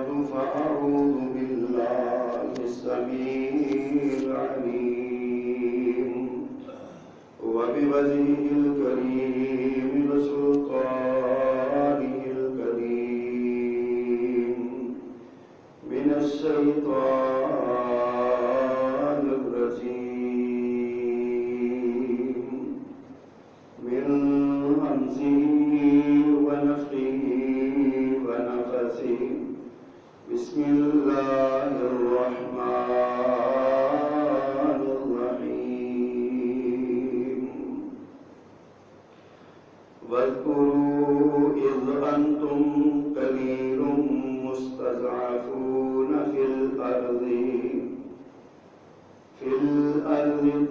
فأعوذ بالله السميع العليم وبوجهه الكريم وسلطانه القديم من الشيطان الرجيم من همزه ونفخه ونفثه بسم الله الرحمن الرحيم واذكروا إذ أنتم قليل مستضعفون في الأرض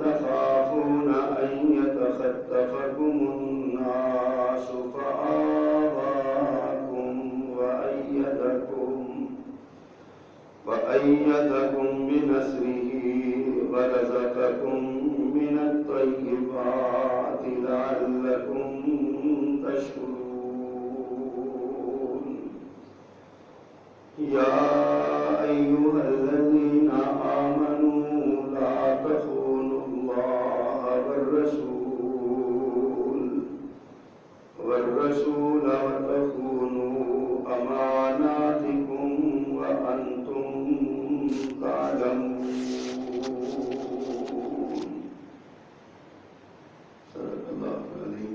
تخافون أن يتخطفكم الناس فآواكم وأيدكم بنصره ورزقكم من الطيبات لعلكم تشكرون يا أيها الذين آمنوا لا تخونوا الله والرسول وتخونوا أماناتكم وأنتم تعلمون صدق اللہ العظیم.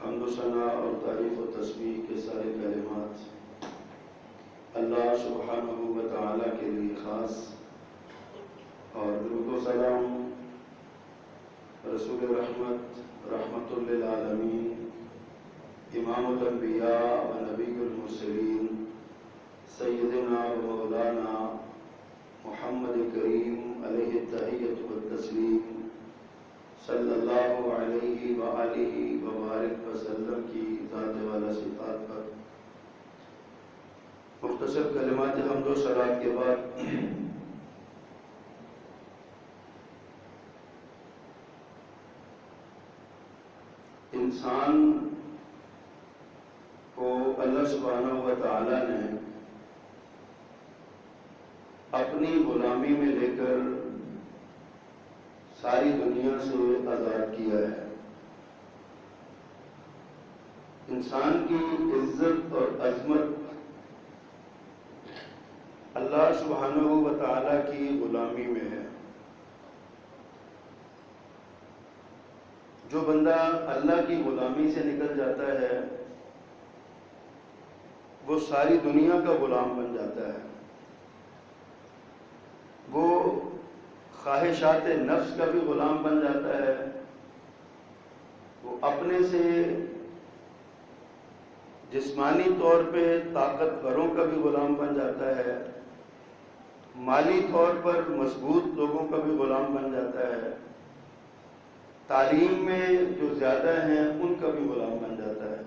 حمد و ثنا اور تعریف و تسبیح کے سارے کلمات اللہ سبحانہ و تعالی کے لیے خاص، اور درود و سلام رسول رحمت رحمت للعالمین امام الانبیاء و نبی المرسلین سیدنا و مولانا محمد کریم علیہ التحیۃ والتسلیم صلی اللہ علیہ وآلہ وبارک وسلم کی ذات والا صفات پر مختصر کلمات حمد و ثنا کے بعد انسان کو اللہ سبحانہ و تعالی نے اپنی غلامی میں لے کر ساری دنیا سے آزاد کیا ہے. انسان کی عزت اور عظمت اللہ سبحانہ و تعالی کی غلامی میں ہے. جو بندہ اللہ کی غلامی سے نکل جاتا ہے وہ ساری دنیا کا غلام بن جاتا ہے. وہ خواہشات نفس کا بھی غلام بن جاتا ہے. وہ اپنے سے جسمانی طور پہ طاقتوروں کا بھی غلام بن جاتا ہے. مالی طور پر مضبوط لوگوں کا بھی غلام بن جاتا ہے. تعلیم میں جو زیادہ ہیں ان کا بھی غلام بن جاتا ہے.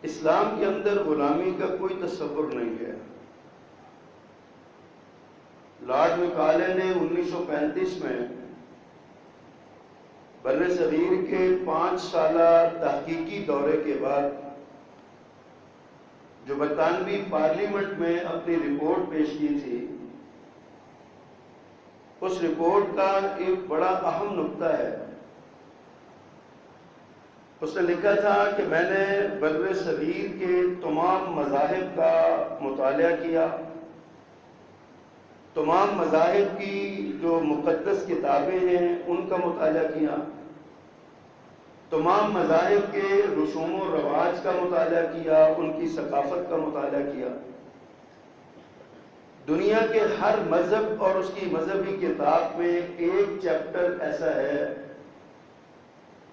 اسلام کے اندر غلامی کا کوئی تصور نہیں ہے. لارڈ مکالے نے 1935 میں بر صغیر کے 5 سالہ تحقیقی دورے کے بعد جو برطانوی پارلیمنٹ میں اپنی رپورٹ پیش کی تھی، اس رپورٹ کا ایک بڑا اہم نقطہ ہے. اس نے لکھا تھا کہ میں نے بر صغیر کے تمام مذاہب کا مطالعہ کیا، تمام مذاہب کی جو مقدس کتابیں ہیں ان کا مطالعہ کیا، تمام مذاہب کے رسوم و رواج کا مطالعہ کیا، ان کی ثقافت کا مطالعہ کیا. دنیا کے ہر مذہب اور اس کی مذہبی کتاب میں ایک چیپٹر ایسا ہے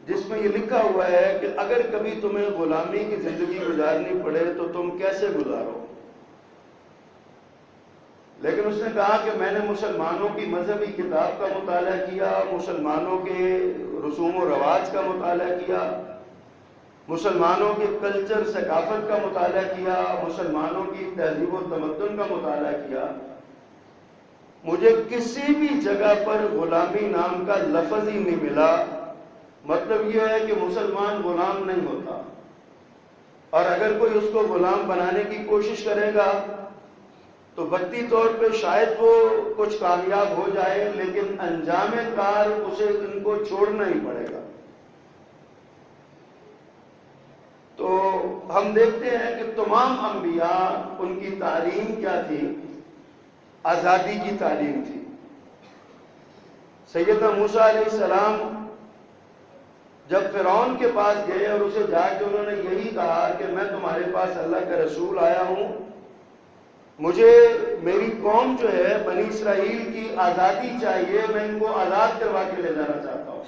جس میں یہ لکھا ہوا ہے کہ اگر کبھی تمہیں غلامی کی زندگی گزارنی پڑے تو تم کیسے گزارو. لیکن اس نے کہا کہ میں نے مسلمانوں کی مذہبی کتاب کا مطالعہ کیا، مسلمانوں کے رسوم و رواج کا مطالعہ کیا، مسلمانوں کے کلچر ثقافت کا مطالعہ کیا، مسلمانوں کی تہذیب و تمدن کا مطالعہ کیا. مجھے کسی بھی جگہ پر غلامی نام کا لفظ ہی نہیں ملا. مطلب یہ ہے کہ مسلمان غلام نہیں ہوتا. اور اگر کوئی اس کو غلام بنانے کی کوشش کرے گا تو وقتی طور پہ شاید وہ کچھ کامیاب ہو جائے، لیکن انجام کار اسے ان کو چھوڑنا ہی پڑے گا۔ تو ہم دیکھتے ہیں کہ تمام انبیاء ان کی تعلیم کیا تھی؟ آزادی کی تعلیم تھی۔ سیدنا موسیٰ علیہ السلام جب فرعون کے پاس گئے اور اسے جا کے انہوں نے یہی کہا کہ میں تمہارے پاس اللہ کا رسول آیا ہوں، مجھے میری قوم جو ہے بنی اسرائیل کی آزادی چاہیے، میں ان کو آزاد کروا کے لے جانا چاہتا ہوں۔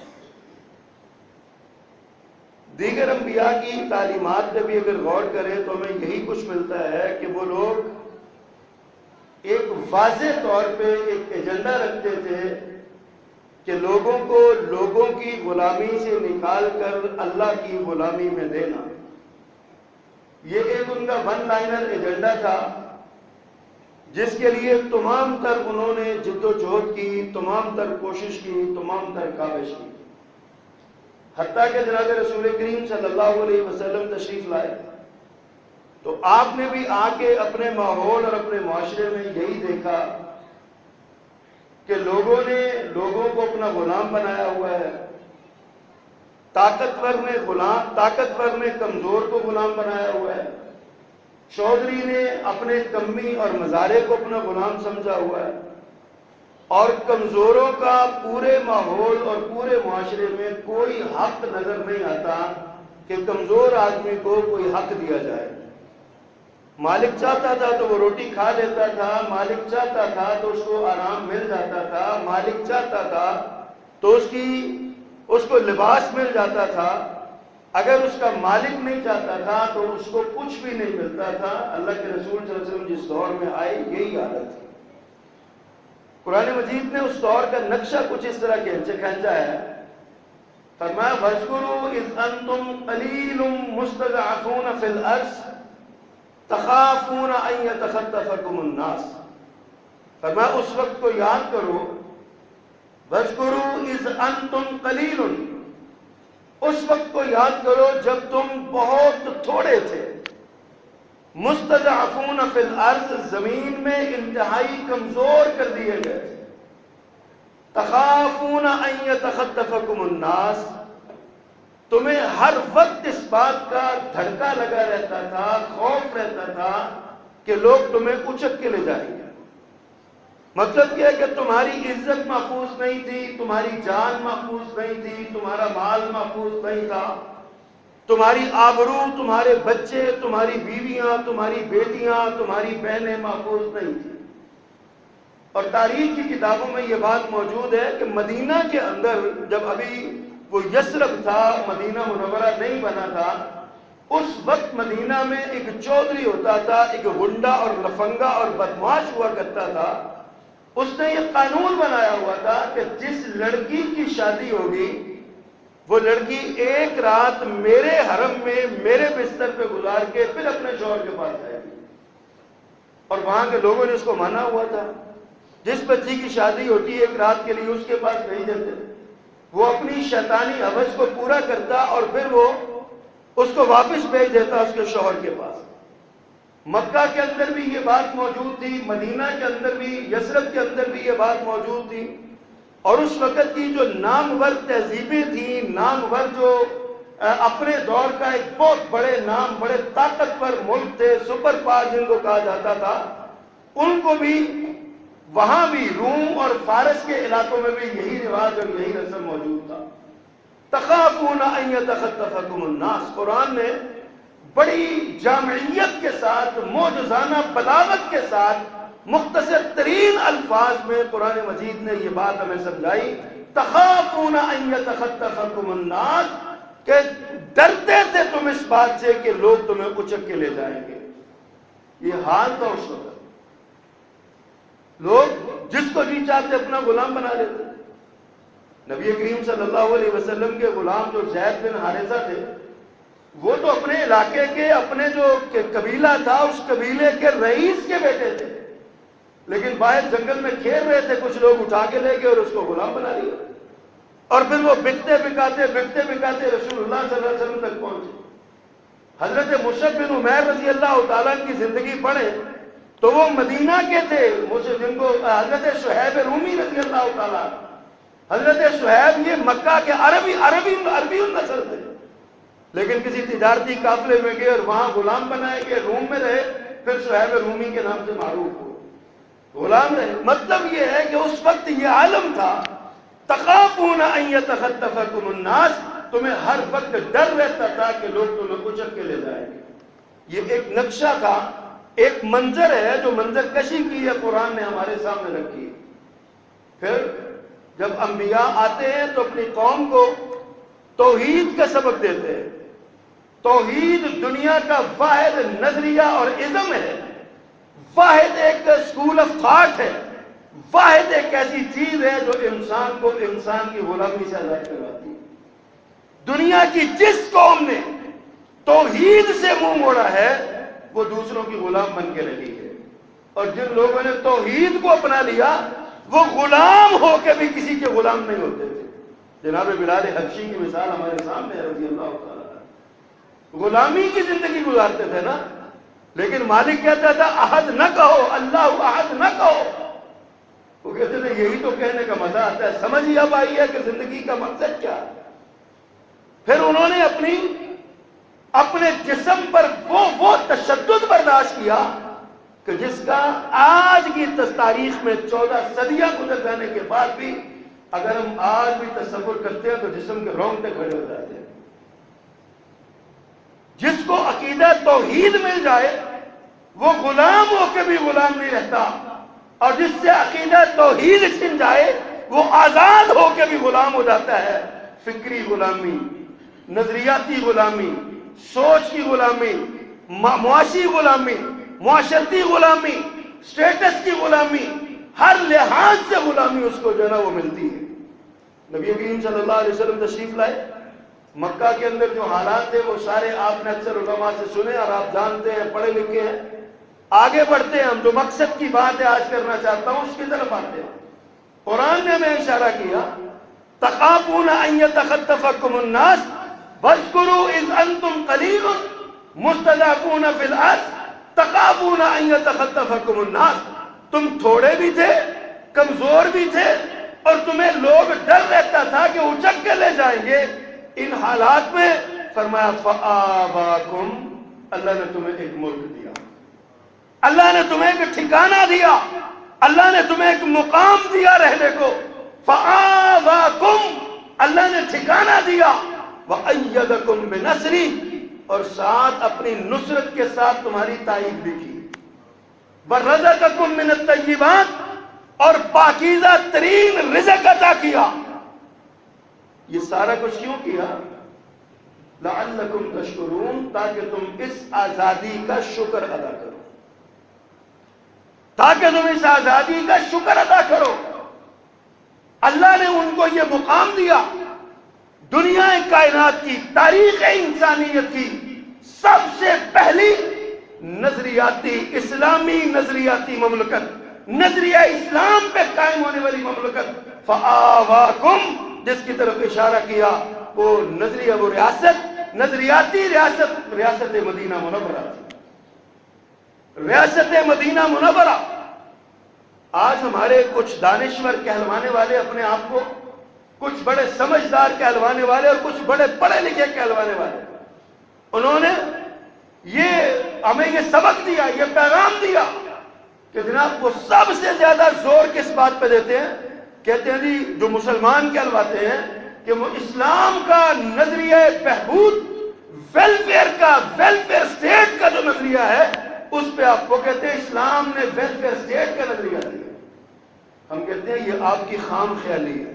دیگر انبیاء کی تعلیمات پہ بھی اگر غور کریں تو ہمیں یہی کچھ ملتا ہے کہ وہ لوگ ایک واضح طور پہ ایک ایجنڈا رکھتے تھے کہ لوگوں کو لوگوں کی غلامی سے نکال کر اللہ کی غلامی میں دینا۔ یہ ایک ان کا ون لائنر ایجنڈا تھا جس کے لیے تمام تر انہوں نے جد و جہد کی، تمام تر کوشش کی، تمام تر کاوش کی، حتیٰ کہ جناب رسول کریم صلی اللہ علیہ وسلم تشریف لائے تو آپ نے بھی آ کے اپنے ماحول اور اپنے معاشرے میں یہی دیکھا کہ لوگوں نے لوگوں کو اپنا غلام بنایا ہوا ہے، طاقتور نے کمزور کو غلام بنایا ہوا ہے، چودھری نے اپنے کمی اور مزارے کو اپنا غلام سمجھا ہوا ہے، اور کمزوروں کا پورے ماحول اور پورے معاشرے میں کوئی حق نظر نہیں آتا کہ کمزور آدمی کو کوئی حق دیا جائے۔ مالک چاہتا تھا تو وہ روٹی کھا لیتا تھا، مالک چاہتا تھا تو اس کو آرام مل جاتا تھا، مالک چاہتا تھا تو اس کو لباس مل جاتا تھا۔ اگر اس کا مالک نہیں چاہتا تھا تو اس کو کچھ بھی نہیں ملتا تھا۔ اللہ کے رسول صلی اللہ علیہ وسلم جس دور میں آئے یہی حالت تھی۔ قرآن مجید نے اس دور کا نقشہ کچھ اس طرح کھینچا ہے۔ فرمایا وَاذْكُرُوا إِذْ أَنْتُمْ قَلِيلٌ مُسْتَضْعَفُونَ فِي الْأَرْضِ تخافون ان يتخطفكم الناس۔ فرمایا اس وقت کو یاد کرو، وَاذْكُرُوا إِذْ أَنْتُمْ قَلِيلٌ، اس وقت کو یاد کرو جب تم بہت تھوڑے تھے، مستضعفون فی الارض، زمین میں انتہائی کمزور کر دیے گئے، تخافون ان یتخطفکم الناس، تمہیں ہر وقت اس بات کا دھڑکا لگا رہتا تھا، خوف رہتا تھا کہ لوگ تمہیں اچک کے لے جائیں گے۔ مطلب کیا ہے کہ تمہاری عزت محفوظ نہیں تھی، تمہاری جان محفوظ نہیں تھی، تمہارا مال محفوظ نہیں تھا، تمہاری آبرو، تمہارے بچے، تمہاری بیویاں، تمہاری بیٹیاں، تمہاری بہنیں محفوظ نہیں تھی۔ اور تاریخ کی کتابوں میں یہ بات موجود ہے کہ مدینہ کے اندر جب ابھی وہ یثرب تھا، مدینہ منورہ نہیں بنا تھا، اس وقت مدینہ میں ایک چودھری ہوتا تھا، ایک غنڈہ اور لفنگا اور بدمعاش ہوا کرتا تھا۔ اس نے یہ قانون بنایا ہوا تھا کہ جس لڑکی کی شادی ہوگی وہ لڑکی ایک رات میرے حرم میں میرے بستر پہ گزار کے پھر اپنے شوہر کے پاس جائے گی۔ اور وہاں کے لوگوں نے اس کو مانا ہوا تھا۔ جس بچی کی شادی ہوتی ہے ایک رات کے لیے اس کے پاس بھیج دیتے، وہ اپنی شیطانی حوث کو پورا کرتا اور پھر وہ اس کو واپس بھیج دیتا اس کے شوہر کے پاس۔ مکہ کے اندر بھی یہ بات موجود تھی، مدینہ کے اندر بھی، یثرب کے اندر بھی یہ بات موجود تھی۔ اور اس وقت کی جو نامور تہذیبیں تھیں، نامور جو اپنے دور کا ایک بہت بڑے نام، بڑے طاقتور ملک تھے، سپر پاور جن کو کہا جاتا تھا، ان کو بھی وہاں بھی روم اور فارس کے علاقوں میں بھی یہی رواج اور یہی رسم موجود تھا۔ تخافون ان یتخطفکم الناس، قرآن نے بڑی جامعیت کے ساتھ، معجزانہ بلاغت کے ساتھ، مختصر ترین الفاظ میں قرآن مجید نے یہ بات ہمیں سمجھائی، تخافون ان یتخطفکم الناس، کہ ڈرتے تھے تم اس بات سے کہ لوگ تمہیں اچک کے لے جائیں گے۔ یہ حال تھا اس وقت، لوگ جس کو جی چاہتے اپنا غلام بنا لیتے۔ نبی کریم صلی اللہ علیہ وسلم کے غلام جو زید بن حارثہ تھے، وہ تو اپنے علاقے کے، اپنے جو قبیلہ تھا اس قبیلے کے رئیس کے بیٹے تھے، لیکن باہر جنگل میں کھیل رہے تھے، کچھ لوگ اٹھا کے لے گئے اور اس کو غلام بنا لیا، اور پھر وہ بکتے بکاتے رسول اللہ صلی اللہ علیہ وسلم تک پہنچے۔ حضرت مصعب بن عمیر رضی اللہ تعالیٰ کی زندگی پڑھیں تو وہ مدینہ کے تھے، جن کو حضرت صہیب رومی رضی اللہ تعالیٰ، حضرت صہیب یہ مکہ کے عربی النسل تھے، لیکن کسی تجارتی قافلے میں گئے اور وہاں غلام بنائے گئے، روم میں رہے، پھر صہیب رومی کے نام سے معروف ہو، غلام رہے۔ مطلب یہ ہے کہ اس وقت یہ عالم تھا، تخافون ان یتخطفکم الناس، تمہیں ہر وقت ڈر رہتا تھا کہ لوگ تمہیں کچل کے لے جائیں گے۔ یہ ایک نقشہ تھا، ایک منظر ہے جو منظر کشی کی ہے، قرآن نے ہمارے سامنے رکھی ہے۔ پھر جب انبیاء آتے ہیں تو اپنی قوم کو توحید کا سبق دیتے ہیں۔ توحید دنیا کا واحد نظریہ اور ازم ہے، واحد ایک اسکول آف تھاٹ ہے، واحد ایک ایسی چیز ہے جو انسان کو انسان کی غلامی سے آزاد کرواتی ہے۔ دنیا کی جس قوم نے توحید سے منہ موڑا ہے وہ دوسروں کی غلام بن کے رہی ہے، اور جن لوگوں نے توحید کو اپنا لیا وہ غلام ہو کے بھی کسی کے غلام نہیں ہوتے تھے۔ جناب بلال حبشی کی مثال ہمارے سامنے ہے رضی اللہ تعالیٰ، غلامی کی زندگی گزارتے تھے نا، لیکن مالک کہتا تھا احد نہ کہو، اللہ احد نہ کہو، وہ کہتے تھے یہی تو کہنے کا مزہ آتا ہے، سمجھ ہی اب آئی ہے کہ زندگی کا مقصد کیا ہے۔ پھر انہوں نے اپنے جسم پر وہ تشدد برداشت کیا کہ جس کا آج کی تاریخ میں 14 صدیاں گزر جانے کے بعد بھی اگر ہم آج بھی تصور کرتے ہیں تو جسم کے رونگٹے کھڑے ہو جاتے ہیں۔ جس کو عقیدہ توحید مل جائے وہ غلام ہو کے بھی غلام نہیں رہتا، اور جس سے عقیدہ توحید چھن جائے وہ آزاد ہو کے بھی غلام ہو جاتا ہے۔ فکری غلامی، نظریاتی غلامی، سوچ کی غلامی، معاشی غلامی، معاشرتی غلامی، سٹیٹس کی غلامی، ہر لحاظ سے غلامی اس کو جو ہے نا وہ ملتی ہے۔ نبی کریم صلی اللہ علیہ وسلم تشریف لائے، مکہ کے اندر جو حالات تھے وہ سارے آپ نے اکثر علماء سے سنے اور آپ جانتے ہیں، پڑھے لکھے ہیں۔ آگے بڑھتے ہیں ہم، جو مقصد کی بات ہے آج کرنا چاہتا ہوں اس کی طرف آتے ہیں۔ قرآن نے ہمیں اشارہ کیا، تخافون ان یتخطفکم الناس واذکروا اذ انتم قلیل مستضعفون فی الارض تخافون ان یتخطفکم الناس، تم تھوڑے بھی تھے، کمزور بھی تھے، اور تمہیں لوگ ڈر رہتا تھا کہ اچک کے لے جائیں گے۔ ان حالات میں فرمایا فآواکم، اللہ نے تمہیں ایک ملک دیا، اللہ نے تمہیں ایک ٹھکانہ دیا، اللہ نے تمہیں ایک مقام دیا رہنے کو۔ فآواکم، اللہ نے ٹھکانہ دیا، وأیدکم بنصری، اور ساتھ اپنی نصرت کے ساتھ تمہاری تائید بھی کی، ورزقکم من الطیبات، اور پاکیزہ ترین رزق عطا کیا۔ یہ سارا کچھ کیوں کیا؟ لعلکم تشکرون، تاکہ تم اس آزادی کا شکر ادا کرو، تاکہ تم اس آزادی کا شکر ادا کرو۔ اللہ نے ان کو یہ مقام دیا، دنیا کائنات کی، تاریخ انسانیت کی سب سے پہلی نظریاتی اسلامی نظریاتی مملکت، نظریہ اسلام پہ قائم ہونے والی مملکت فآواکم، جس کی طرف اشارہ کیا وہ نظریہ، وہ ریاست، نظریاتی ریاست مدینہ منورہ، ریاست مدینہ منورہ۔ آج ہمارے کچھ دانشور کہلوانے والے اپنے آپ کو کچھ بڑے سمجھدار کہلوانے والے اور کچھ بڑے پڑھے لکھے کہلوانے والے، انہوں نے ہمیں یہ سبق دیا، یہ پیغام دیا کہ جناب وہ سب سے زیادہ زور کس بات پہ دیتے ہیں؟ کہتے ہیں جی جو مسلمان کہلواتے ہیں کہ وہ اسلام کا نظریہ بہبود، ویلفیئر کا، ویلفیئر اسٹیٹ کا جو نظریہ ہے اس پہ آپ کو کہتے ہیں اسلام نے ویلفیئر اسٹیٹ کا نظریہ دیا۔ ہم کہتے ہیں یہ آپ کی خام خیالی ہے۔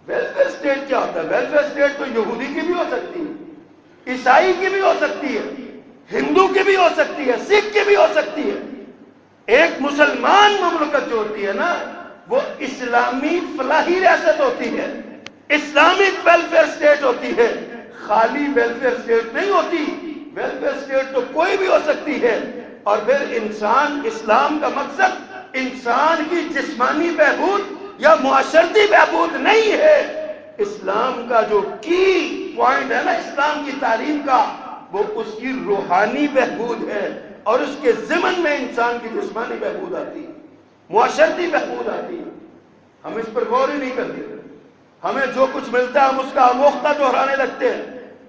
ویلفیئر اسٹیٹ کیا ہوتا ہے؟ ویلفیئر اسٹیٹ تو یہودی کی بھی ہو سکتی ہے، عیسائی کی بھی ہو سکتی ہے، ہندو کی بھی ہو سکتی ہے، سکھ کی بھی ہو سکتی ہے۔ ایک مسلمان مملکت جو ہوتی ہے نا وہ اسلامی فلاحی ریاست ہوتی ہے، اسلامک ویلفیئر اسٹیٹ ہوتی ہے، خالی ویلفیئر اسٹیٹ نہیں ہوتی۔ ویلفیئر اسٹیٹ تو کوئی بھی ہو سکتی ہے، اور پھر انسان، اسلام کا مقصد انسان کی جسمانی بہبود یا معاشرتی بہبود نہیں ہے۔ اسلام کا جو کی پوائنٹ ہے نا اسلام کی تعلیم کا، وہ اس کی روحانی بہبود ہے، اور اس کے ضمن میں انسان کی جسمانی بہبود آتی ہے، معاشرتی بہبود آتی ہے۔ ہم اس پر غور ہی نہیں کرتے۔ ہمیں جو کچھ ملتا ہے ہم اس کا آموختہ دہرانے لگتے ہیں۔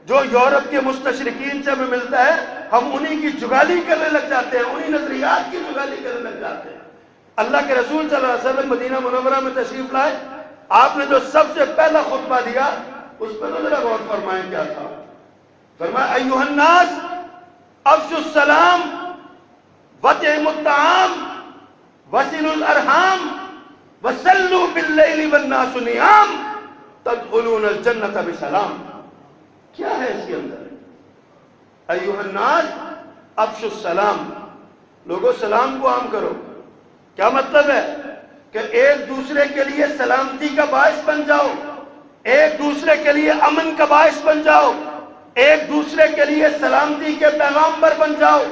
جو یورپ کے مستشرقین سے ہمیں ملتا ہے ہم انہی کی جگالی کرنے لگ جاتے ہیں، انہی نظریات کی جگالی کرنے لگ جاتے ہیں۔ اللہ کے رسول صلی اللہ علیہ وسلم مدینہ منورہ میں تشریف لائے، آپ نے جو سب سے پہلا خطبہ دیا اس پر ذرا غور فرمائیں کیا تھا؟ فرمایا ایھا الناس افشوا السلام واطعموا الطعام وصلوا الارحام وصلوا باللیل والناس نیام تدخلون الجنۃ بسلام۔ کیا ہے اس کے اندر؟ ایھا الناس افشوا السلام، لوگوں سلام کو عام کرو۔ کیا مطلب ہے؟ کہ ایک دوسرے کے لیے سلامتی کا باعث بن جاؤ، ایک دوسرے کے لیے امن کا باعث بن جاؤ، ایک دوسرے کے لیے سلامتی کے پیغامبر بن جاؤ،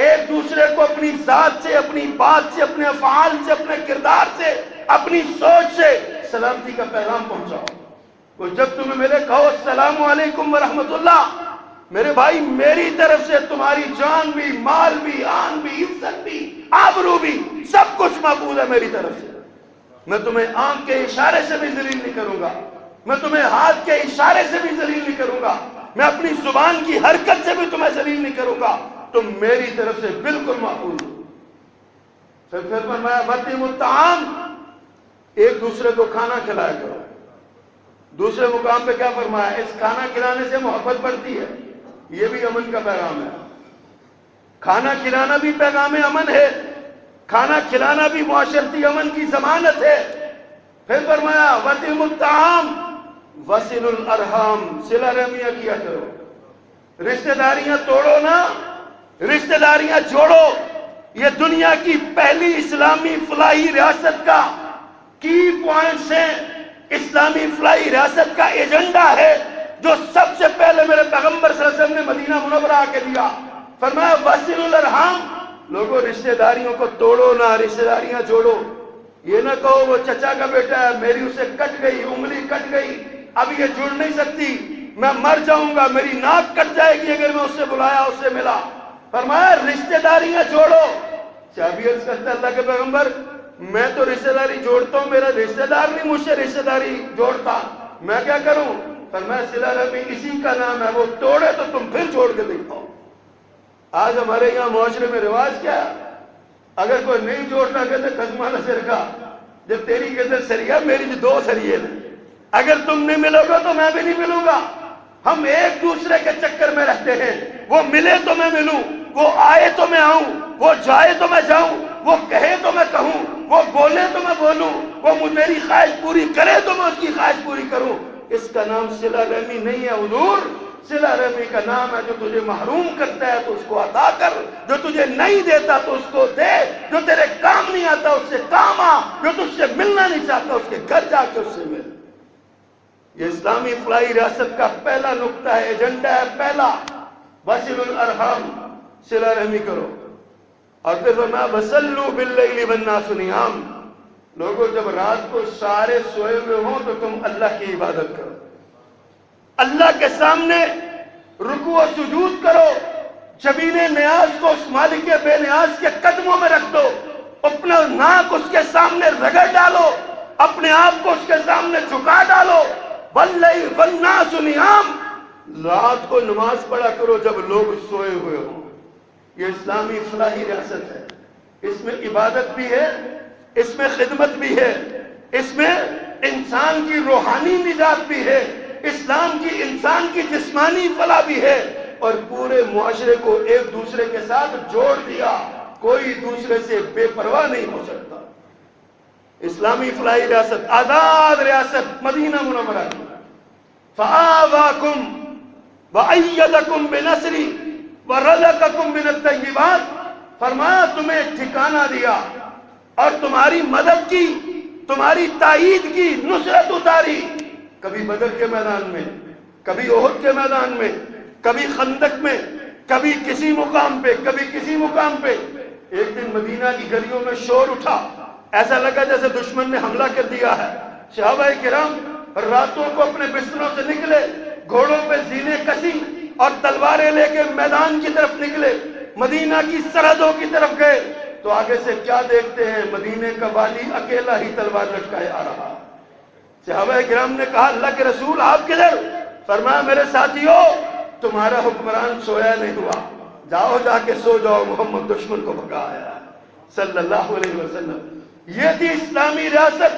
ایک دوسرے کو اپنی ذات سے، اپنی بات سے، اپنے افعال سے، اپنے کردار سے، اپنی سوچ سے سلامتی کا پیغام پہنچاؤ۔ وہ جب تمہیں ملے کہو السلام علیکم ورحمت اللہ۔ میرے بھائی میری طرف سے تمہاری جان بھی، مال بھی، آن بھی، عزت بھی، آبرو بھی، سب کچھ محفوظ ہے میری طرف سے۔ میں تمہیں آنکھ کے اشارے سے بھی ذلیل نہیں کروں گا، میں تمہیں ہاتھ کے اشارے سے بھی ذلیل نہیں کروں گا، میں اپنی زبان کی حرکت سے بھی تمہیں ذلیل نہیں کروں گا، تم میری طرف سے بالکل محفوظ ہو۔ پھر فرمایا واطعموا الطعام، ایک دوسرے کو کھانا کھلایا کرو۔ دوسرے مقام پہ کیا فرمایا؟ اس کھانا کھلانے سے محبت بڑھتی ہے، یہ بھی امن کا پیغام ہے۔ کھانا کھلانا بھی پیغام امن ہے، کھانا کھلانا بھی معاشرتی امن کی ضمانت ہے۔ پھر فرمایا واطعموا الطعام وصلوا الارحام، صلہ رحمیاں کیا کرو، رشتہ داریاں توڑو نا، رشتہ داریاں جوڑو۔ یہ دنیا کی پہلی اسلامی فلاحی ریاست کا کی پوائنٹس ہیں، اسلامی فلاحی ریاست کا ایجنڈا ہے جو سب سے پہلے میرے پیغمبر صلی اللہ علیہ وسلم نے مدینہ منورہ آ کے دیا۔ فرمایا وصلوا الارحام، لوگوں رشتہ داریوں کو توڑو نا، رشتہ داریاں جوڑو۔ یہ نہ کہو وہ چچا کا بیٹا ہے، میری اسے کٹ گئی، انگلی کٹ گئی، اب یہ جڑ نہیں سکتی، میں مر جاؤں گا، میری ناک کٹ جائے گی اگر میں اس سے بلایا، اس سے ملا۔ فرمایا رشتہ داریاں جوڑو۔ صحابی عرض کرتا ہے اللہ کے پیغمبر میں تو رشتہ داری جوڑتا ہوں، میرا رشتہ دار نہیں مجھ سے رشتہ داری جوڑتا، میں کیا کروں؟ فرمایا صلہ رحمی اسی کا نام ہے، وہ توڑے تو تم پھر جوڑ کے دکھاؤ۔ آج ہمارے یہاں معاشرے میں رواج کیا ہے؟ اگر کوئی نہیں جوڑتا کہتے خزمانہ سرکا، جب تیری کہتے سریا میری جو دو سریے ہیں، اگر تم نہیں ملو گے تو میں بھی نہیں ملوں گا۔ ہم ایک دوسرے کے چکر میں رہتے ہیں، وہ ملے تو میں ملوں، وہ آئے تو میں آؤں، وہ جائے تو میں جاؤں، وہ کہے تو میں کہوں، وہ بولے تو میں بولوں، وہ میری خواہش پوری کرے تو میں اس کی خواہش پوری کروں۔ اس کا نام صلہ رحمی نہیں ہے حضور، صلہ رحمی کا نام ہے جو تجھے محروم کرتا ہے تو اس کو عطا کر، جو تجھے نہیں دیتا تو اس کو دے، جو تیرے کام نہیں آتا اس سے کام آ، جو تجھ سے ملنا نہیں چاہتا اس کے گھر جا کے اس سے مل۔ یہ اسلامی فلاحی ریاست کا پہلا نقطہ ہے، ایجنڈا ہے پہلا، وصلوا الارحام، صلہ رحمی کرو۔ اور پھر فرمایا وصلوا باللیل والناس نیام، لوگوں جب رات کو سارے سوئے ہوئے ہوں تو تم اللہ کی عبادت کرو، اللہ کے سامنے رکوع و سجود کرو، جبین نیاز کو اس مالک بے نیاز کے قدموں میں رکھ دو، اپنا ناک اس کے سامنے رگڑ ڈالو، اپنے آپ کو اس کے سامنے جھکا ڈالو۔ واللیل والناس نیام، رات کو نماز پڑھا کرو جب لوگ سوئے ہوئے ہوں۔ یہ اسلامی فلاحی ریاست ہے، اس میں عبادت بھی ہے، اس میں خدمت بھی ہے، اس میں انسان کی روحانی نجات بھی ہے، اسلام کی انسان کی جسمانی فلاح بھی ہے، اور پورے معاشرے کو ایک دوسرے کے ساتھ جوڑ دیا، کوئی دوسرے سے بے پرواہ نہیں ہو سکتا۔ اسلامی فلاحی ریاست، آزاد ریاست مدینہ منورہ کی۔ فآواکم وأیدکم بنصری ورزقکم من الطیبات، فرمایا تمہیں ٹھکانہ دیا اور تمہاری مدد کی، تمہاری تائید کی، نصرت اتاری، کبھی بدر کے میدان میں، کبھی احد کے میدان میں، کبھی خندق میں، کبھی کسی مقام پہ، کبھی کسی مقام پہ۔ ایک دن مدینہ کی گلیوں میں شور اٹھا، ایسا لگا جیسے دشمن نے حملہ کر دیا ہے۔ صحابہ کرام راتوں کو اپنے بستروں سے نکلے، گھوڑوں پہ زینے کسی، اور تلواریں لے کے میدان کی طرف نکلے، مدینہ کی سرحدوں کی طرف گئے، تو آگے سے کیا دیکھتے ہیں؟ مدینے کا والی اکیلا ہی تلوار لٹکائے آ رہا۔ صحابہ کرام نے کہا اللہ کے رسول آپ کدھر؟ فرمایا میرے ساتھیو تمہارا حکمران سویا نہیں ہوا، جاؤ جا کے سو جاؤ، محمد دشمن کو بھگا آیا صلی اللہ علیہ وسلم۔ یہ تھی اسلامی ریاست،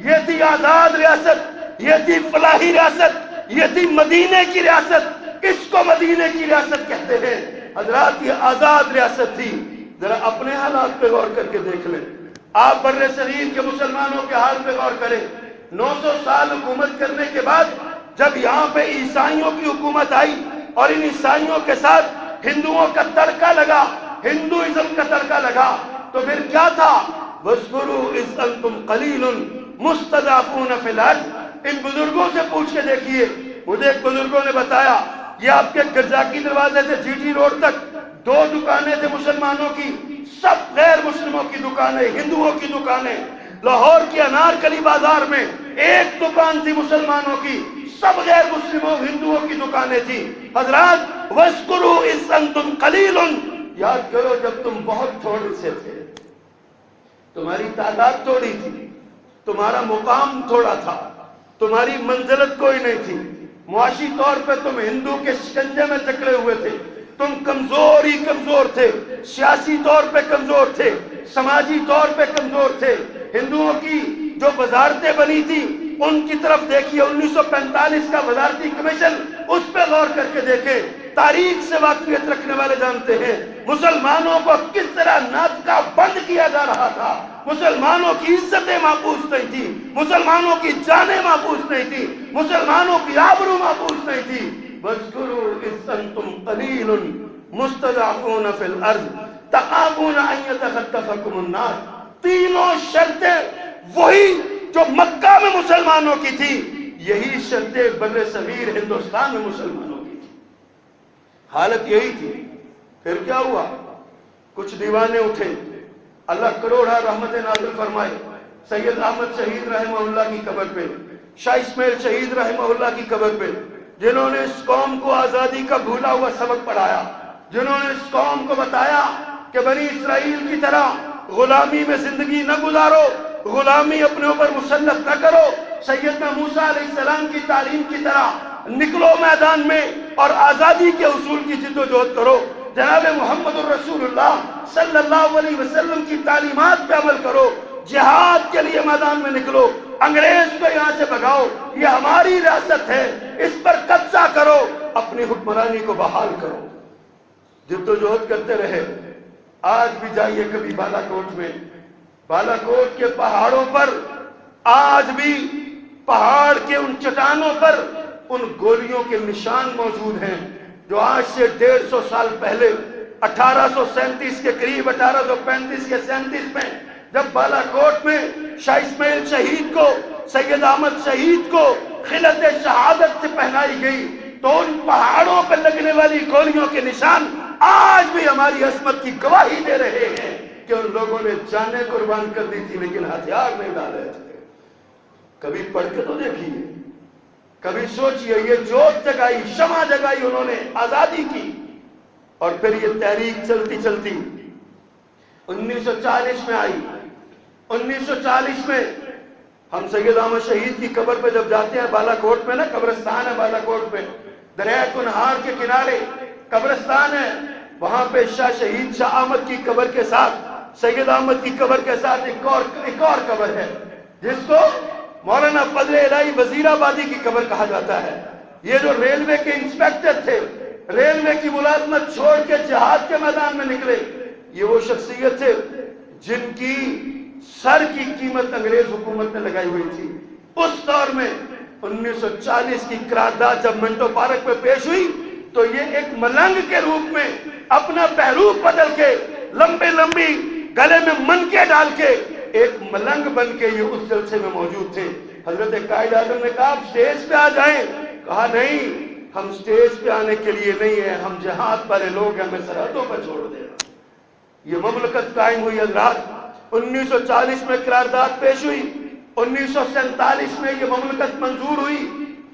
یہ تھی آزاد ریاست، یہ تھی فلاحی ریاست، یہ تھی مدینے کی ریاست، اس کو مدینے کی ریاست کہتے ہیں۔ حضرات یہ آزاد ریاست تھی۔ ذرا اپنے حالات پہ غور کر کے دیکھ لیں، آپ بر صغیر کے مسلمانوں کے حال پہ غور کریں۔ 900 سال حکومت کرنے کے بعد جب یہاں پہ عیسائیوں کی حکومت آئی اور ان عیسائیوں کے ساتھ ہندوؤں کا تڑکا لگا، ہندوازم کا تڑکا لگا، تو پھر کیا تھا؟ وَاذْكُرُوا إِذْ أَنْتُمْ قَلِيلٌ مُسْتَضْعَفُونَ فِي الْأَرْضِ۔ ان بزرگوں سے پوچھ کے دیکھیے، مجھے ایک بزرگوں نے بتایا یہ آپ کے گرجاکی دروازے سے جی ٹی روڈ تک 2 دکانیں تھے مسلمانوں کی، سب غیر مسلموں کی دکانیں، ہندوؤں کی دکانیں۔ لاہور کے انارکلی بازار میں ایک دکان تھی مسلمانوں کی، سب غیر مسلموں ہندوؤں کی دکانیں تھی۔ حضرات وَاذْكُرُوا إِذْ أَنْتُمْ قَلِيلٌ، یاد کرو جب تم بہت تھوڑے سے تھے، تمہاری تعداد تھوڑی تھی، تمہارا مقام تھوڑا تھا، تمہاری منزلت کوئی نہیں تھی، معاشی طور پہ تم ہندو کے شکنجے میں جکڑے ہوئے تھے، تم کمزور ہی کمزور تھے، سیاسی طور پہ کمزور تھے، سماجی طور پہ کمزور تھے۔ ہندوؤں کی جو وزارتیں بنی تھی ان کی طرف دیکھیے، 1945 کا وزارتی کمیشن، اس پہ غور کر کے دیکھیں۔ تاریخ سے واقفیت رکھنے والے جانتے ہیں مسلمانوں کو کس طرح ناطقہ بند کیا جا رہا تھا، مسلمانوں کی عزتیں محفوظ نہیں تھی، مسلمانوں کی جانیں محفوظ نہیں تھی، مسلمانوں کی آبرو محفوظ نہیں تھی۔ وَاذْكُرُوا إِذْ أَنْتُمْ قَلِيلٌ مُسْتَضْعَفُونَ فِي الْأَرْضِ تَخَافُونَ أَنْ يَتَخَطَّفَكُمُ النَّاسُ۔ تینوں شرطیں وہی جو مکہ میں مسلمانوں کی تھی، یہی شرطیں بر صغیر ہندوستان میں مسلمانوں کی تھی۔ حالت یہی تھی۔ پھر کیا ہوا؟ کچھ دیوانے اٹھے، اللہ کروڑا رحمت نازل فرمائے، سید احمد شہید رحمہ اللہ کی قبر پہ، شاہ اسماعیل شہید رحمہ اللہ کی قبر پہ، جنہوں نے اس قوم کو آزادی کا بھولا ہوا سبق پڑھایا، جنہوں نے اس قوم کو بتایا کہ بنی اسرائیل کی طرح غلامی میں زندگی نہ گزارو، غلامی اپنے اوپر مسلط نہ کرو، سیدنا موسیٰ علیہ السلام کی تعلیم کی طرح نکلو میدان میں اور آزادی کے حصول کی جد و جہد کرو، جناب محمد الرسول اللہ صلی اللہ علیہ وسلم کی تعلیمات پہ عمل کرو، جہاد کے لیے میدان میں نکلو، انگریز کو یہاں سے بھگاؤ، یہ ہماری ریاست ہے، اس پر قبضہ کرو، اپنی حکمرانی کو بحال کرو۔ جد و جہد کرتے رہے۔ آج بھی جائیے کبھی بالا کوٹ میں، بالا کوٹ کے پہاڑوں پر آج بھی پہاڑ کے ان چٹانوں پر ان گولیوں کے نشان موجود ہیں جو آج سے 150 سال پہلے 1837 کے قریب، 1835 یا 37 میں جب بالا کوٹ میں شاہ اسماعیل شہید کو، سید احمد شہید کو خلعت شہادت سے پہنائی گئی، تو ان پہاڑوں پر لگنے والی گولیوں کے نشان آج بھی ہماری عظمت کی گواہی دے رہے ہیں کہ ان لوگوں نے جانیں قربان کر دی تھی لیکن ہتھیار نہیں ڈالے تھے۔ کبھی پڑھ کے تو دیکھیے، کبھی سوچئے، یہ جوت جگائی، شمع جگائی انہوں نے، آزادی کی، اور پھر یہ تحریک چلتی چلتی 1940 میں آئی۔ 1940 میں ہم سید احمد شہید کی قبر پہ جب جاتے ہیں، بالا کوٹ میں نا قبرستان ہے، بالا کوٹ پہ دریا کنہار کے کنارے قبرستان ہے، وہاں پہ شاہ شہید شاہ احمد کی قبر کے ساتھ، سید احمد کی قبر کے ساتھ ایک اور قبر ہے جس کو مولانا فضل الہی وزیر آبادی کی قبر کہا جاتا ہے۔ یہ جو ریلوے کے انسپیکٹر تھے، ریلوے کی ملازمت چھوڑ کے جہاد کے میدان میں نکلے، یہ وہ شخصیت تھے جن کی سر کی قیمت انگریز حکومت نے لگائی ہوئی تھی۔ اس دور میں 1940 کی قرارداد جب منٹو پارک پہ پیش ہوئی تو یہ ایک ملنگ کے روپ میں اپنا پہلو بدل کے، لمبی لمبی گلے میں منکے ڈال کے ایک ملنگ بن کے یہ اس جلسے میں موجود تھے۔ حضرت قائد اعظم نے کہا آپ سٹیج پہ آ جائیں، کہا نہیں، ہم سٹیج پہ آنے کے لیے نہیں ہیں، ہم جہاد والے لوگ ہیں، ہمیں سرحدوں پر چھوڑ دینا۔ یہ مملکت قائم ہوئی حضرات۔ 1940 میں قرارداد پیش ہوئی، 1947 میں یہ مملکت منظور ہوئی،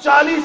40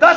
10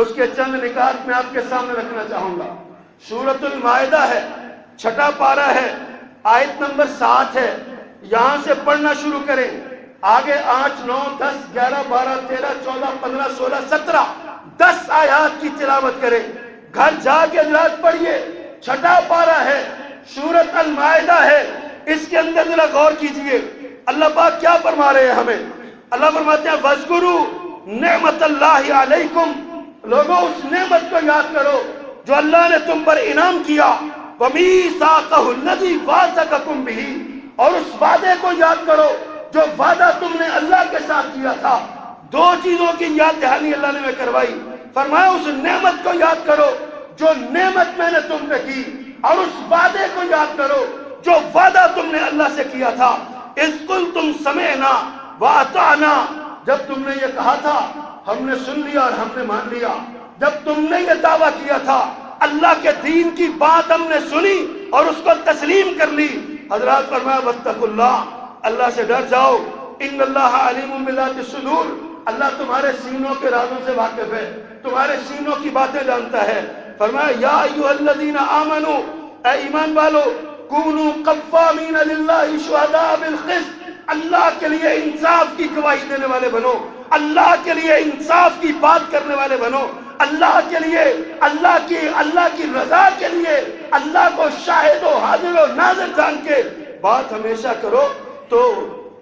اس کے چند نکات میں آپ کے سامنے رکھنا چاہوں گا۔ سورۃ المائدہ ہے، 6واں پارہ ہے، آیت نمبر 7 ہے، یہاں سے پڑھنا شروع کریں، آگے 8 9 10 11 12 13 14 15 16 17 10 آیات کی تلاوت کریں، گھر جا کے حضرات پڑھیے۔ 6واں پارہ ہے، سورۃ المائدہ ہے، اس کے اندر ذرا غور کیجئے اللہ پاک کیا فرما رہے ہیں ہمیں۔ اللہ فرماتے ہیں وَاذْكُرُوا نعمت اللہ علیکم، لوگوں اس نعمت کو یاد کرو جو اللہ نے تم پر انعام کیا، وَمِيثَاقَهُ الَّذِي وَاثَقَكُم بِهِ، اور اس وعدے کو یاد کرو جو وعدہ تم نے اللہ کے ساتھ کیا تھا۔ دو چیزوں کی یاد دہانی اللہ نے میں کروائی، فرمایا اس نعمت کو یاد کرو جو نعمت میں نے تم پہ کی، اور اس وعدے کو یاد کرو جو وعدہ تم نے اللہ سے کیا تھا۔ اِذْ قُلْتُمْ سَمِعْنَا وَأَطَعْنَا، جب تم نے یہ کہا تھا ہم نے سن لیا اور ہم نے مان لیا، جب تم نے یہ دعویٰ کیا تھا اللہ کے دین کی بات ہم نے سنی اور اس کو تسلیم کر لی۔ حضرات فرمایا واتقوا اللہ، اللہ سے ڈر جاؤ، ان اللہ علیم بذات الصدور، اللہ تمہارے سینوں کے رازوں سے واقف ہے، تمہارے سینوں کی باتیں جانتا ہے۔ فرمایا یا ایھا الذین آمنوا، اے ایمان والو، کونوا قوامین للہ شہداء بالقسط، اللہ کے لیے انصاف کی گواہی دینے والے بنو، اللہ کے لیے انصاف کی بات کرنے والے بنو، اللہ کے لیے اللہ کی رضا کے لیے اللہ کو شاہد و حاضر و ناظر جان کے بات ہمیشہ کرو تو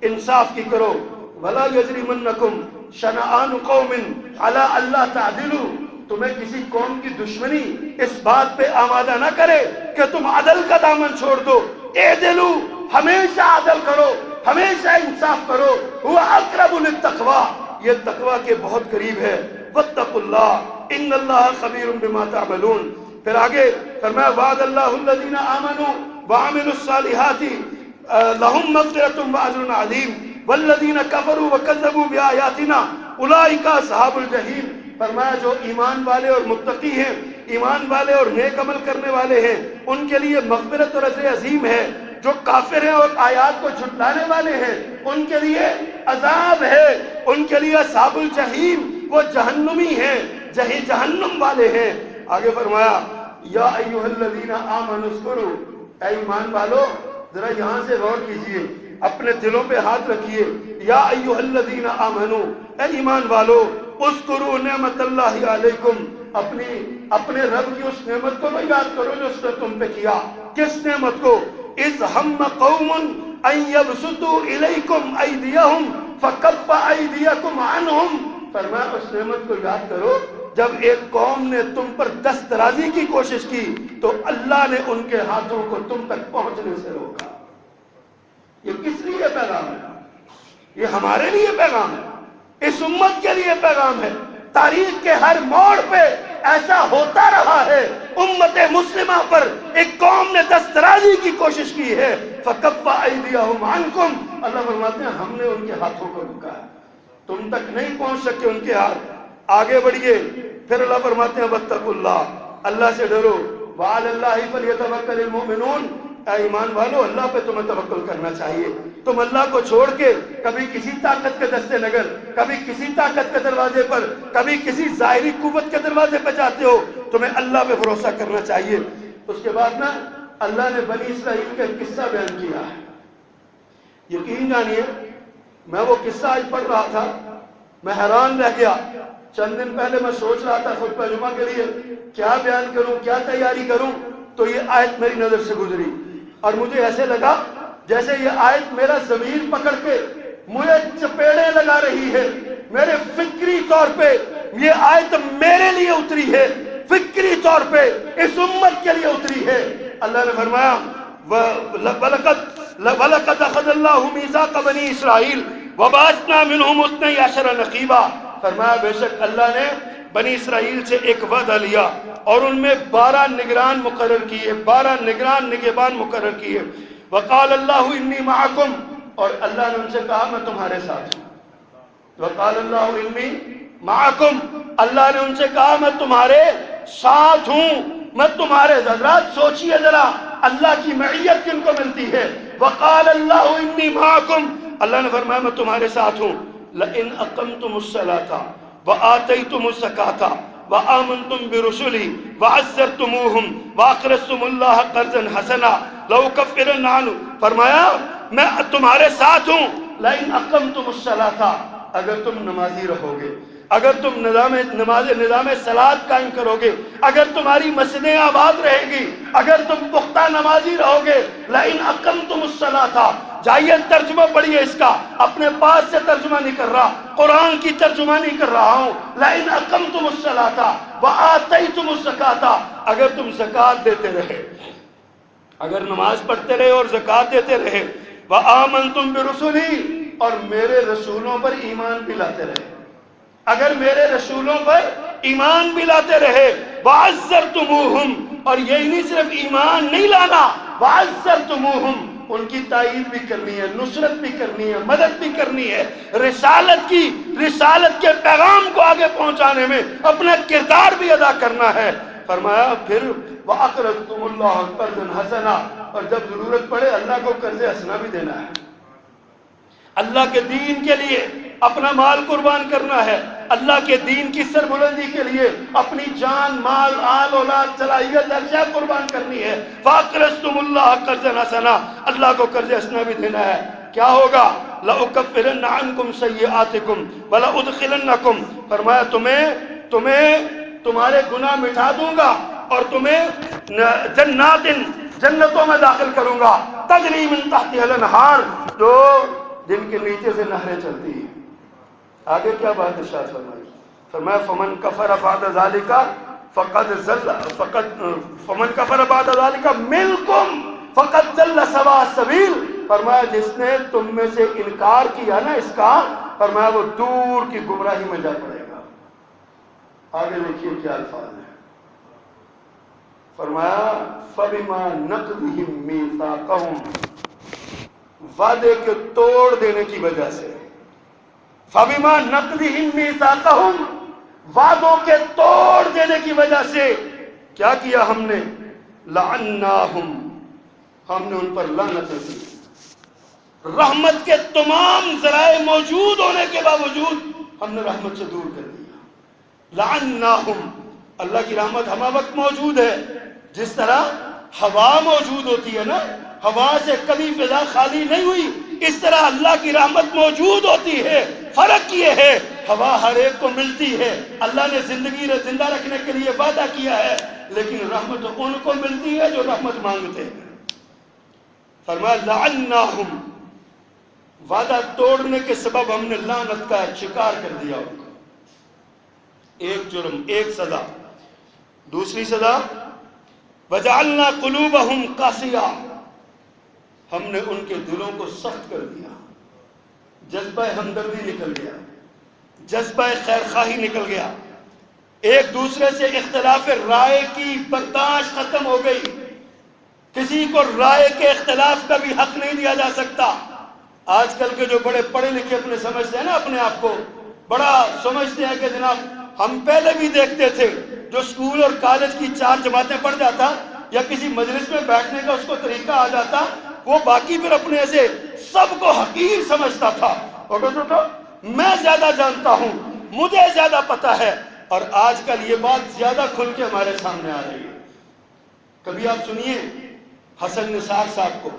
انصاف کی کرو۔ وَلَا يَجْرِمَنَّكُمْ شَنَآنُ قَوْمٍ عَلَىٰ أَلَّا تَعْدِلُوا، تمہیں کسی قوم کی دشمنی اس بات پہ آمادہ نہ کرے کہ تم عدل کا دامن چھوڑ دو۔ اعدلوا، ہمیشہ عدل کرو، ہمیشہ انصاف کرو، هُوَ أَقْرَبُ لِلتَّقْوَىٰ، یہ تقویٰ کے بہت قریب ہے۔ وَاتَّقُوا اللَّهَ إِنَّ اللَّهَ خَبِيرٌ بِمَا تَعْمَلُونَ، پھر آگے فرمایا وَعَدَ اللَّهُ الَّذِينَ آمَنُوا وَعَمِلُوا الصَّالِحَاتِ لَهُم مَّغْفِرَةٌ وَأَجْرٌ عَظِيمٌ وَالَّذِينَ كَفَرُوا وَكَذَّبُوا بِآيَاتِنَا أُولَٰئِكَ أَصْحَابُ الْجَحِيمِ، فرمایا جو ایمان والے اور متقی ہیں، ایمان والے اور نیک عمل کرنے والے ہیں، ان کے لیے مغفرت اور اجر عظیم ہے۔ جو کافر ہیں اور آیات کو جھٹلانے والے ہیں ان کے لیے عذاب ہے، ان کے لیے اصحاب الجحیم، وہ جہنمی ہیں، جہنم والے ہیں۔ آگے فرمایا یا ایھا الذین آمنوا اذکروا، اے ایمان والو ذرا یہاں سے غور کیجئے، اپنے دلوں پہ ہاتھ رکھیے۔ یا ایھا الذین آمنوا، اے ایمان والو، اذکروا نعمت اللہ علیکم، اپنے رب کی اس نعمت کو یاد کرو جو اس نے تم پہ کیا۔ کس نعمت کو؟ اذ ہم قوم ان یبسطوا الیکم ایدیہم فکف ایدیکم عنہم، فرمایا اس نعمت کو یاد کرو جب ایک قوم نے تم پر دست درازی کی کوشش کی تو اللہ نے ان کے ہاتھوں کو تم تک پہنچنے سے روکا۔ یہ کس لیے پیغام ہے؟ یہ ہمارے لیے پیغام ہے، اس امت کے لیے پیغام ہے۔ تاریخ کے ہر موڑ پہ ایسا ہوتا رہا ہے، امت مسلمہ پر ایک قوم نے دست درازی کی کوشش کی ہے، فَكَفَّ أَيْدِيَهُمْ عَنْكُمْ، اللہ فرماتے ہیں ہم نے ان کے ہاتھوں کو روکا ہے، تم تک نہیں پہنچ سکے ان کے ہاتھ۔ آگے بڑھیے، پھر اللہ فرماتے ہیں وَاتَّقُوا اللَّهَ، اللہ سے ڈرو، وَعَلَى اللَّهِ فَلْيَتَوَكَّلِ الْمُؤْمِنُونَ، اے ایمان والو اللہ پہ تمہیں توکل کرنا چاہیے۔ تم اللہ کو چھوڑ کے کبھی کسی طاقت کے دستے نگر، کبھی کسی طاقت کے دروازے پر، کبھی کسی ظاہری قوت کے دروازے پہ جاتے ہو، تمہیں اللہ پہ بھروسہ کرنا چاہیے۔ اس کے بعد نا اللہ نے بنی اسرائیل کا قصہ بیان کیا ہے۔ یقین جانیے میں وہ قصہ آج پڑھ رہا تھا، میں حیران رہ گیا۔ چند دن پہلے میں سوچ رہا تھا خطبہ جمعہ کے لیے کیا بیان کروں، کیا تیاری کروں، تو یہ آیت میری نظر سے گزری اور مجھے ایسے لگا جیسے یہ آیت میرا ضمیر پکڑ کے مجھے چپیڑے لگا رہی ہے۔ میرے فکری طور پہ یہ آیت میرے لیے اتری ہے، فکری طور پہ اس امت کے لیے اتری ہے۔ اللہ نے فرمایا وَلَقَدْ أَخَذَ اللَّهُ مِيثَاقَ بَنِي إِسْرَائِيلَ وَبَعَثْنَا مِنْهُمُ اثْنَيْ عَشَرَ نَقِيبًا، فرمایا بے شک اللہ نے بنی اسرائیل سے ایک وعدہ لیا اور ان میں 12 نگران مقرر کیے، 12 نگہبان مقرر کیے۔ وقال اللہ انی معکم، اور اللہ نے ان سے کہا میں تمہارے ساتھ ہوں۔ وقال اللہ انی معکم، اللہ نے ان سے کہا میں تمہارے ساتھ ہوں، میں تمہارے۔ حضرات سوچئے ذرا اللہ کی معیت کن کو ملتی ہے۔ وقال اللہ انی معکم، اللہ نے فرمایا میں تمہارے ساتھ ہوں۔ لئن اقمتم الصلاۃ وآتیتم الزکاۃ وآمنتم برسلی وعزرتموہم واقرضتم اللہ قرضا حسنا لأکفرن عنکم، فرمایا میں تمہارے ساتھ ہوں لئن اقمتم الصلاۃ، اگر تم نمازی رہو گے، اگر تم نظام صلاۃ قائم کرو گے، اگر تمہاری مسجدیں آباد رہے گی، اگر تم پختہ نمازی رہو گے، لئن اقمتم الصلاۃ، جائیے ترجمہ پڑھیے اس کا، اپنے پاس سے ترجمہ نہیں کر رہا، قرآن کی ترجمہ نہیں کر رہا ہوں، لئن اقمتم الصلاۃ وآتیتم الزکاۃ، اگر تم زکوٰۃ دیتے رہے، اگر نماز پڑھتے رہے اور زکوٰۃ دیتے رہے، وآمنتم برسلی، اور میرے رسولوں پر ایمان بھی لاتے رہے، اگر میرے رسولوں پر ایمان بھی لاتے رہے، وعزرتموہم، اور یہی نہیں صرف ایمان نہیں لانا، وعزرتموہم، ان کی تائید بھی کرنی ہے، نصرت بھی کرنی ہے، مدد بھی کرنی ہے، رسالت کے پیغام کو آگے پہنچانے میں اپنا کردار بھی ادا کرنا ہے۔ فرمایا پھر وَأَقْرَضْتُمُ اللَّهَ قَرْضًا حَسَنًا، اور جب ضرورت پڑے اللہ کو قرض حسنہ بھی دینا ہے، اللہ کے دین کے لیے اپنا مال قربان کرنا ہے، اللہ کے دین کی سربلندی کے لیے اپنی جان، مال، آل، اولاد، صلاحیت ہر شے قربان کرنی ہے۔ فَأَقْرَضْتُمُ اللَّهَ قَرْضًا حَسَنًا، اللہ کو قرض حسنہ بھی دینا ہے۔ کیا ہوگا؟ لَأُكَفِّرَنَّ عَنْكُمْ سَيِّئَاتِكُمْ وَلَأُدْخِلَنَّكُمْ، فرمایا تمہیں تمہارے گناہ مٹھا دوں گا اور تمہیں جنتوں میں داخل کروں گا، تجری من تحتہا الانہار، جو جن کے نیچے سے نہریں چلتی ہیں۔ آگے کیا بات ارشاد فرمائی؟ فرمایا فمن کفر بعد ذالک فقد ضل، فمن کفر بعد ذالک منکم فقد ضل سواء السبیل، فرمایا جس نے تم میں سے انکار کیا نا اس کا، فرمایا وہ دور کی گمراہی میں جا پڑے گا۔ آگے دیکھیے کیا الفاظ ہیں، فرمایا فَبِمَا نَقْضِهِمْ مِيثَاقَهُمْ، وعدے کے توڑ دینے کی وجہ سے، فَبِمَا نَقْضِهِمْ مِيثَاقَهُمْ، وعدوں کے توڑ دینے کی وجہ سے کیا کیا ہم نے؟ لَعَنَّاهُمْ، ہم نے ان پر لعنت کی، رحمت کے تمام ذرائع موجود ہونے کے باوجود ہم نے رحمت سے دور کر دیا۔ لَعَنَّاهُمْ، اللہ کی رحمت ہمہ وقت موجود ہے، جس طرح ہوا موجود ہوتی ہے نا، ہوا سے کبھی فضا خالی نہیں ہوئی، اس طرح اللہ کی رحمت موجود ہوتی ہے۔ فرق یہ ہے ہوا ہر ایک کو ملتی ہے، اللہ نے زندگی زندہ رکھنے کے لیے وعدہ کیا ہے، لیکن رحمت ان کو ملتی ہے جو رحمت مانگتے ہیں۔ فرمایا لعناہم، وعدہ توڑنے کے سبب ہم نے لعنت کا شکار کر دیا ان کو۔ ایک جرم، ایک سزا، دوسری سزا وجعلنا قلوبہم قاسیہ، ہم نے ان کے دلوں کو سخت کر دیا، جذبہ ہمدردی نکل گیا، جذبہ خیرخواہی نکل گیا، ایک دوسرے سے اختلاف رائے کی برداشت ختم ہو گئی، کسی کو رائے کے اختلاف کا بھی حق نہیں دیا جا سکتا۔ آج کل کے جو بڑے پڑھے لکھے اپنے سمجھتے ہیں نا، اپنے آپ کو بڑا سمجھتے ہیں کہ جناب ہم پہلے بھی دیکھتے تھے، جو اسکول اور کالج کی 4 جماعتیں پڑھ جاتا یا کسی مجلس میں بیٹھنے کا اس کو طریقہ آ جاتا، وہ باقی پھر اپنے ایسے سب کو حقیر سمجھتا تھا، اور میں زیادہ جانتا ہوں، مجھے زیادہ پتا ہے۔ اور آج کل یہ بات زیادہ کھل کے ہمارے سامنے آ رہی ہے۔ کبھی آپ سنیے حسن نثار صاحب کو،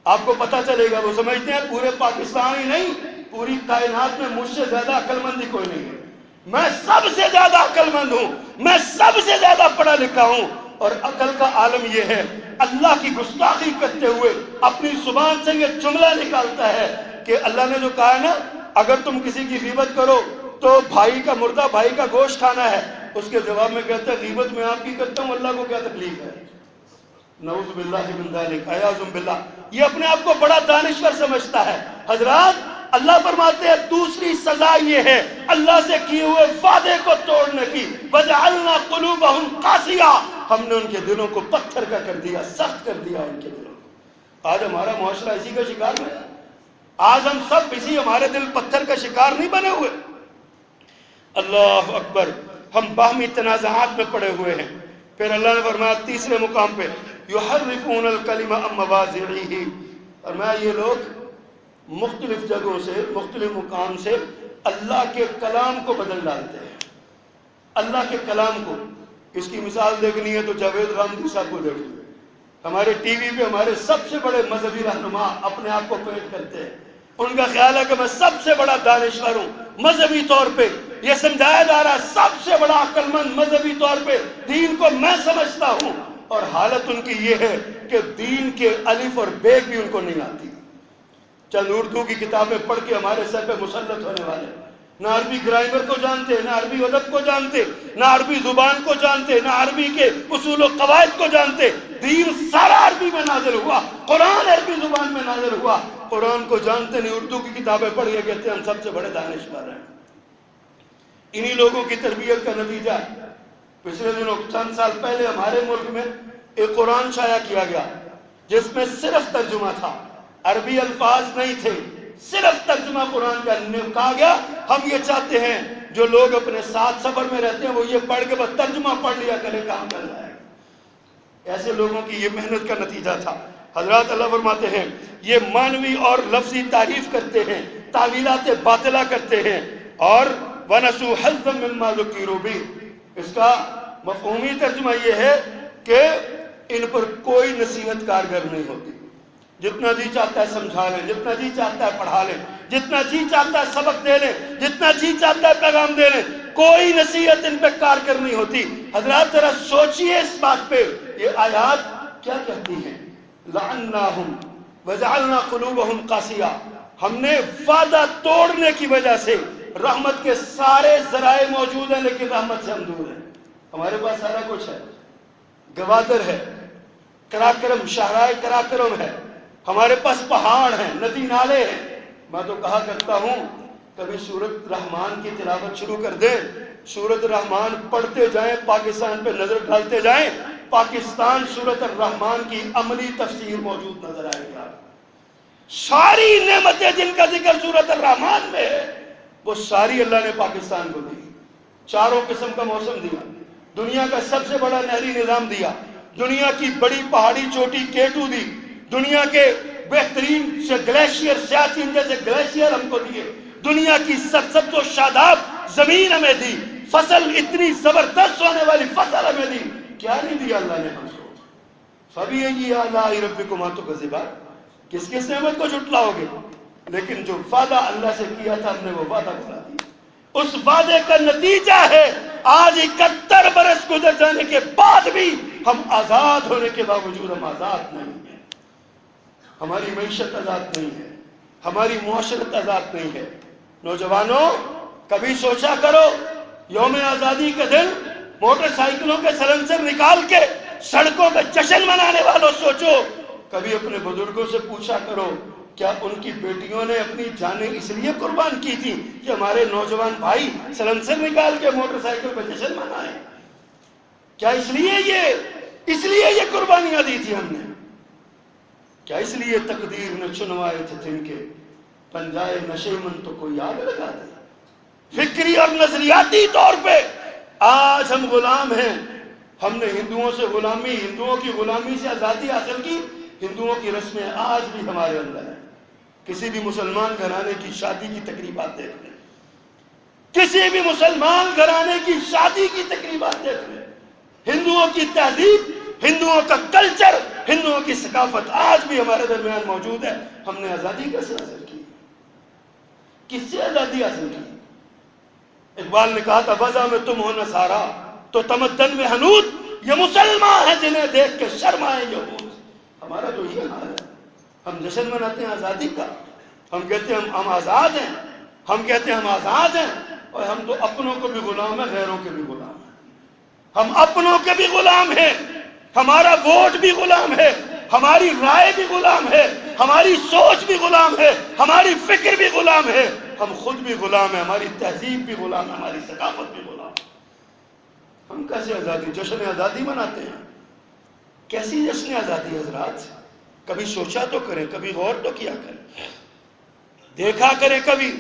آپ کو پتا چلے گا، وہ سمجھتے ہیں پورے پاکستان ہی نہیں، پوری کائنات میں مجھ سے زیادہ عقل مند ہی کوئی نہیں ہے، میں سب سے زیادہ عقل مند ہوں، میں سب سے زیادہ پڑھا لکھا ہوں۔ اور عقل کا عالم یہ ہے، اللہ کی گستاخی کرتے ہوئے اپنی زبان سے یہ جملہ نکالتا ہے کہ اللہ نے جو کہا ہے نا، اگر تم کسی کی غیبت کرو تو بھائی کا مردہ بھائی کا گوشت کھانا ہے، اس کے جواب میں کہتا ہے غیبت میں آپ کی کرتا ہوں، اللہ کو کیا تکلیف ہے؟ نعوذ باللہ من ذالک، عیاذ باللہ۔ یہ اپنے آپ کو بڑا دانشور سمجھتا ہے۔ حضرات اللہ فرماتے ہیں دوسری سزا یہ ہے اللہ سے کیے ہوئے وعدے کو توڑنے کی، وجعلنا قلوبہم قاسیہ، ہم نے ان کے دلوں کو پتھر کا کر دیا، سخت کر دیا ان کے دلوں کو۔ آج ہمارا معاشرہ اسی کا شکار ہے، آج ہم سب اسی، ہمارے دل پتھر کا شکار نہیں بنے ہوئے۔ اللہ اکبر، ہم باہمی تنازعات میں پڑے ہوئے ہیں۔ پھر اللہ نے فرمایا تیسرے مقام پہ یحرفون الکلم عن مواضعہ، فرمایا یہ لوگ مختلف جگہوں سے، مختلف مقام سے اللہ کے کلام کو بدل ڈالتے ہیں۔ اللہ کے کلام کو. اس کی مثال دیکھنی ہے تو جاوید رامدی صاحب کو دیکھ لیں. ہمارے ٹی وی پہ ہمارے سب سے بڑے مذہبی رہنما اپنے آپ کو پیٹ کرتے ہیں. ان کا خیال ہے کہ میں سب سے بڑا دانشور ہوں. مذہبی طور پہ یہ سمجھایا جا رہا ہے سب سے بڑا عقل مند مذہبی طور پہ دین کو میں سمجھتا ہوں. اور حالت ان کی یہ ہے کہ دین کے الف اور بے بھی ان کو نہیں آتی. چند اردو کی کتابیں پڑھ کے ہمارے سر پہ مسلط ہونے والے. نہ عربی گرامر کو جانتے، نہ عربی ادب کو جانتے، نہ عربی زبان کو جانتے، نہ عربی کے اصول و قواعد کو جانتے. دین سارا عربی میں نازل ہوا، قرآن عربی زبان میں نازل ہوا. قرآن کو جانتے نہیں، اردو کی کتابیں پڑھ کے کہتے ہیں ہم سب سے بڑے دانشور ہیں. انہی لوگوں کی تربیت کا نتیجہ پچھلے دنوں چند سال پہلے ہمارے ملک میں ایک قرآن شائع کیا گیا جس میں صرف ترجمہ تھا، عربی الفاظ نہیں تھے، صرف ترجمہ قرآن کا. کہا گیا ہم یہ چاہتے ہیں جو لوگ اپنے ساتھ سفر میں رہتے ہیں وہ یہ پڑھ کے بس ترجمہ پڑھ لیا کرے، کام کر رہا ہے. ایسے لوگوں کی یہ محنت کا نتیجہ تھا. حضرات اللہ فرماتے ہیں یہ معنوی اور لفظی تعریف کرتے ہیں، تعویلات باطلہ کرتے ہیں. اور وَنَسُوا حَظًّا مِّمَّا ذُكِّرُوا بِهِ، اس کا مفہومی ترجمہ یہ ہے کہ ان پر کوئی نصیحت کارگر نہیں ہوتی. جتنا جی چاہتا ہے سمجھا لیں، جتنا جی چاہتا ہے پڑھا لیں، جتنا جی چاہتا ہے سبق دے لیں، جتنا جی چاہتا ہے پیغام دے لیں، کوئی نصیحت ان پہ کارگر نہیں ہوتی. حضرات ذرا سوچئے اس بات پہ، یہ آیات کیا کہتی ہیں؟ لَعَنَّاهُمْ وَجَعَلْنَا قُلُوبَهُمْ قَاسِيَةً، ہم نے وعدہ توڑنے کی وجہ سے رحمت کے سارے ذرائع موجود ہیں لیکن رحمت سے ہم دور ہیں. ہمارے پاس سارا کچھ ہے، گوادر ہے، کراکرم شاہراہ کراکرم ہے، ہمارے پاس پہاڑ ہیں، ندی نالے ہیں. میں تو کہا کرتا ہوں کبھی سورت رحمان کی تلاوت شروع کر دیں، سورت رحمان پڑھتے جائیں، پاکستان پہ نظر ڈالتے جائیں، پاکستان سورت الرحمان کی عملی تفسیر موجود نظر آئے گا. ساری نعمتیں جن کا ذکر سورت الرحمان میں ہے وہ ساری اللہ نے پاکستان کو دی. چاروں قسم کا موسم دیا، دنیا کا سب سے بڑا نہری نظام دیا، دنیا کی بڑی پہاڑی چوٹی کیٹو دی، دنیا کے بہترین سے گلیشیئر سیاچن جیسے گلیشیئر ہم کو دیے، دنیا کی سرسبز و شاداب زمین ہمیں دی، فصل اتنی زبردست ہونے والی فصل ہمیں دی. کیا نہیں دیا اللہ نے ہم کو؟ فَبِأَيِّ آلَاءِ رَبِّكُمَا تُكَذِّبَانِ، کس کس نعمت کو جھٹلاؤ گے؟ لیکن جو وعدہ اللہ سے کیا تھا ہم نے وہ وعدہ پورا دیا. اس وعدے کا نتیجہ ہے آج 71 برس گزر جانے کے بعد بھی ہم آزاد ہونے کے باوجود ہم آزاد نہیں ہیں. ہماری معیشت آزاد نہیں ہے، ہماری معاشرت آزاد نہیں ہے. نوجوانوں کبھی سوچا کرو، یوم آزادی کے دن موٹر سائیکلوں کے سلنسر نکال کے سڑکوں پہ جشن منانے والوں سوچو. کبھی اپنے بزرگوں سے پوچھا کرو کیا ان کی بیٹیوں نے اپنی جانیں اس لیے قربان کی تھی کہ ہمارے نوجوان بھائی سلنسر نکال کے موٹر سائیکل پہ جشن منائیں؟ کیا اس لیے یہ قربانیاں دی تھی ہم نے؟ کیا اس لیے تقدیر نے چنوائے تھے جن کے پنجائے نشے من تو کوئی آگ لگا دے؟ فکری اور نظریاتی طور پہ آج ہم غلام ہیں. ہم نے ہندوؤں کی غلامی سے آزادی حاصل کی. ہندوؤں کی رسمیں آج بھی ہمارے اندر ہیں. کسی بھی مسلمان گھرانے کی شادی کی تقریبات دیکھ لیں، کسی بھی مسلمان گھرانے کی شادی کی تقریبات دیکھ لیں، ہندوؤں کی تہذیب، ہندوؤں کا کلچر، ہندوؤں کی ثقافت آج بھی ہمارے درمیان موجود ہے. ہم نے آزادی کیسے حاصل کی؟ کس سے آزادی حاصل کی؟ اقبال نے کہا تھا وضع میں تم ہو نصارا تو تمدن میں حنود، یہ مسلمان ہیں جنہیں دیکھ کے شرمائے یہود. ہمارا تو یہ حال ہے. ہم جشن مناتے ہیں آزادی کا، ہم کہتے ہیں ہم آزاد ہیں، ہم کہتے ہیں ہم آزاد ہیں، اور ہم تو اپنوں کو بھی غلام ہیں، غیروں کے بھی غلام ہیں. ہم اپنوں کے بھی غلام ہیں، ہمارا ووٹ بھی غلام ہے، ہماری رائے بھی غلام ہے، ہماری سوچ بھی غلام ہے، ہماری فکر بھی غلام ہے، ہم خود بھی غلام ہیں، ہماری تہذیب بھی غلام ہے، ہماری ثقافت بھی غلام ہے. ہم کیسے آزادی جشن آزادی مناتے ہیں؟ کیسی جشن آزادی حضرات؟ کبھی سوچا تو کریں، کبھی غور تو کیا کریں، دیکھا کریں. کبھی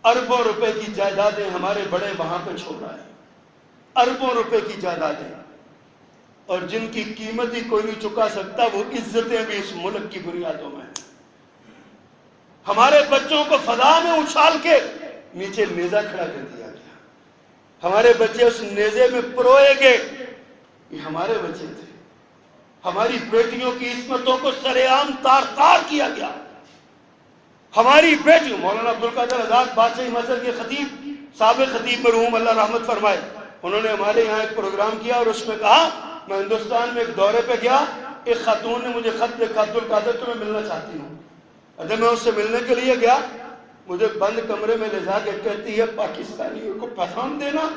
اربوں روپے کی جائیدادیں ہمارے بڑے وہاں پہ چھوڑ رہا ہے، اربوں روپے کی جائیدادیں، اور جن کی قیمت ہی کوئی نہیں چکا سکتا، وہ عزتیں بھی اس ملک کی بنیادوں میں ہیں. ہمارے بچوں کو فضا میں اچھال کے نیچے نیزہ کھڑا کر دیا گیا. ہمارے بچے اس نیزے میں پروئے گئے، یہ ہمارے بچے تھے۔ ہماری بیٹیوں کی عصمتوں کو سر عام تار تار کیا گیا۔ ہماری بیٹیوں، مولانا عبدالقادر آزاد بادشاہی مسجد کے خطیب، سابق خطیب مرحوم اللہ رحمت فرمائے، انہوں نے ہمارے یہاں ایک پروگرام کیا اور اس میں کہا، میں ہندوستان میں ایک دورے پہ گیا، ایک خاتون نے مجھے خط لکھا، عبدالقادر تمہیں ملنا چاہتی ہوں۔ جب میں اس سے ملنے کے لیے گیا، مجھے بند کمرے میں لے جا کے کہتی ہے، پاکستانیوں کو پیغام دینا،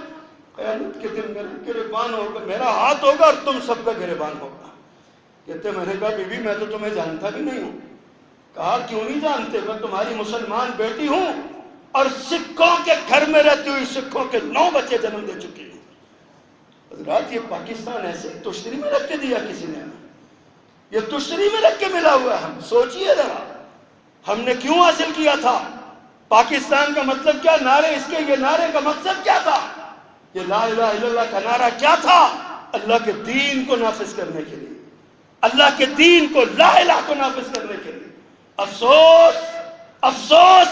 قیامت کے دن میرا گریبان ہوگا، میرا ہاتھ ہوگا اور تم سب کا گریبان ہوگا۔ کہتے میں نے کہا بی بی میں تو تمہیں جانتا بھی نہیں ہوں۔ کہا کیوں نہیں جانتے، میں تمہاری مسلمان بیٹی ہوں اور سکھوں کے گھر میں رہتی ہوئی سکھوں کے 9 بچے جنم دے چکی ہوں۔ حضرات یہ پاکستان ایسے تشتری میں رکھ کے دیا کسی نے، یہ تشتری میں رکھ کے ملا ہوا ہے۔ ہم سوچئے ذرا ہم نے کیوں حاصل کیا تھا؟ پاکستان کا مطلب کیا؟ نعرے اس کے، یہ نعرے کا مقصد کیا تھا؟ یہ لا الہ الا اللہ کا نعرہ کیا تھا؟ اللہ کے دین کو نافذ کرنے کے لیے، اللہ کے دین کو، لا الہ کو نافذ کرنے کے لیے۔ افسوس افسوس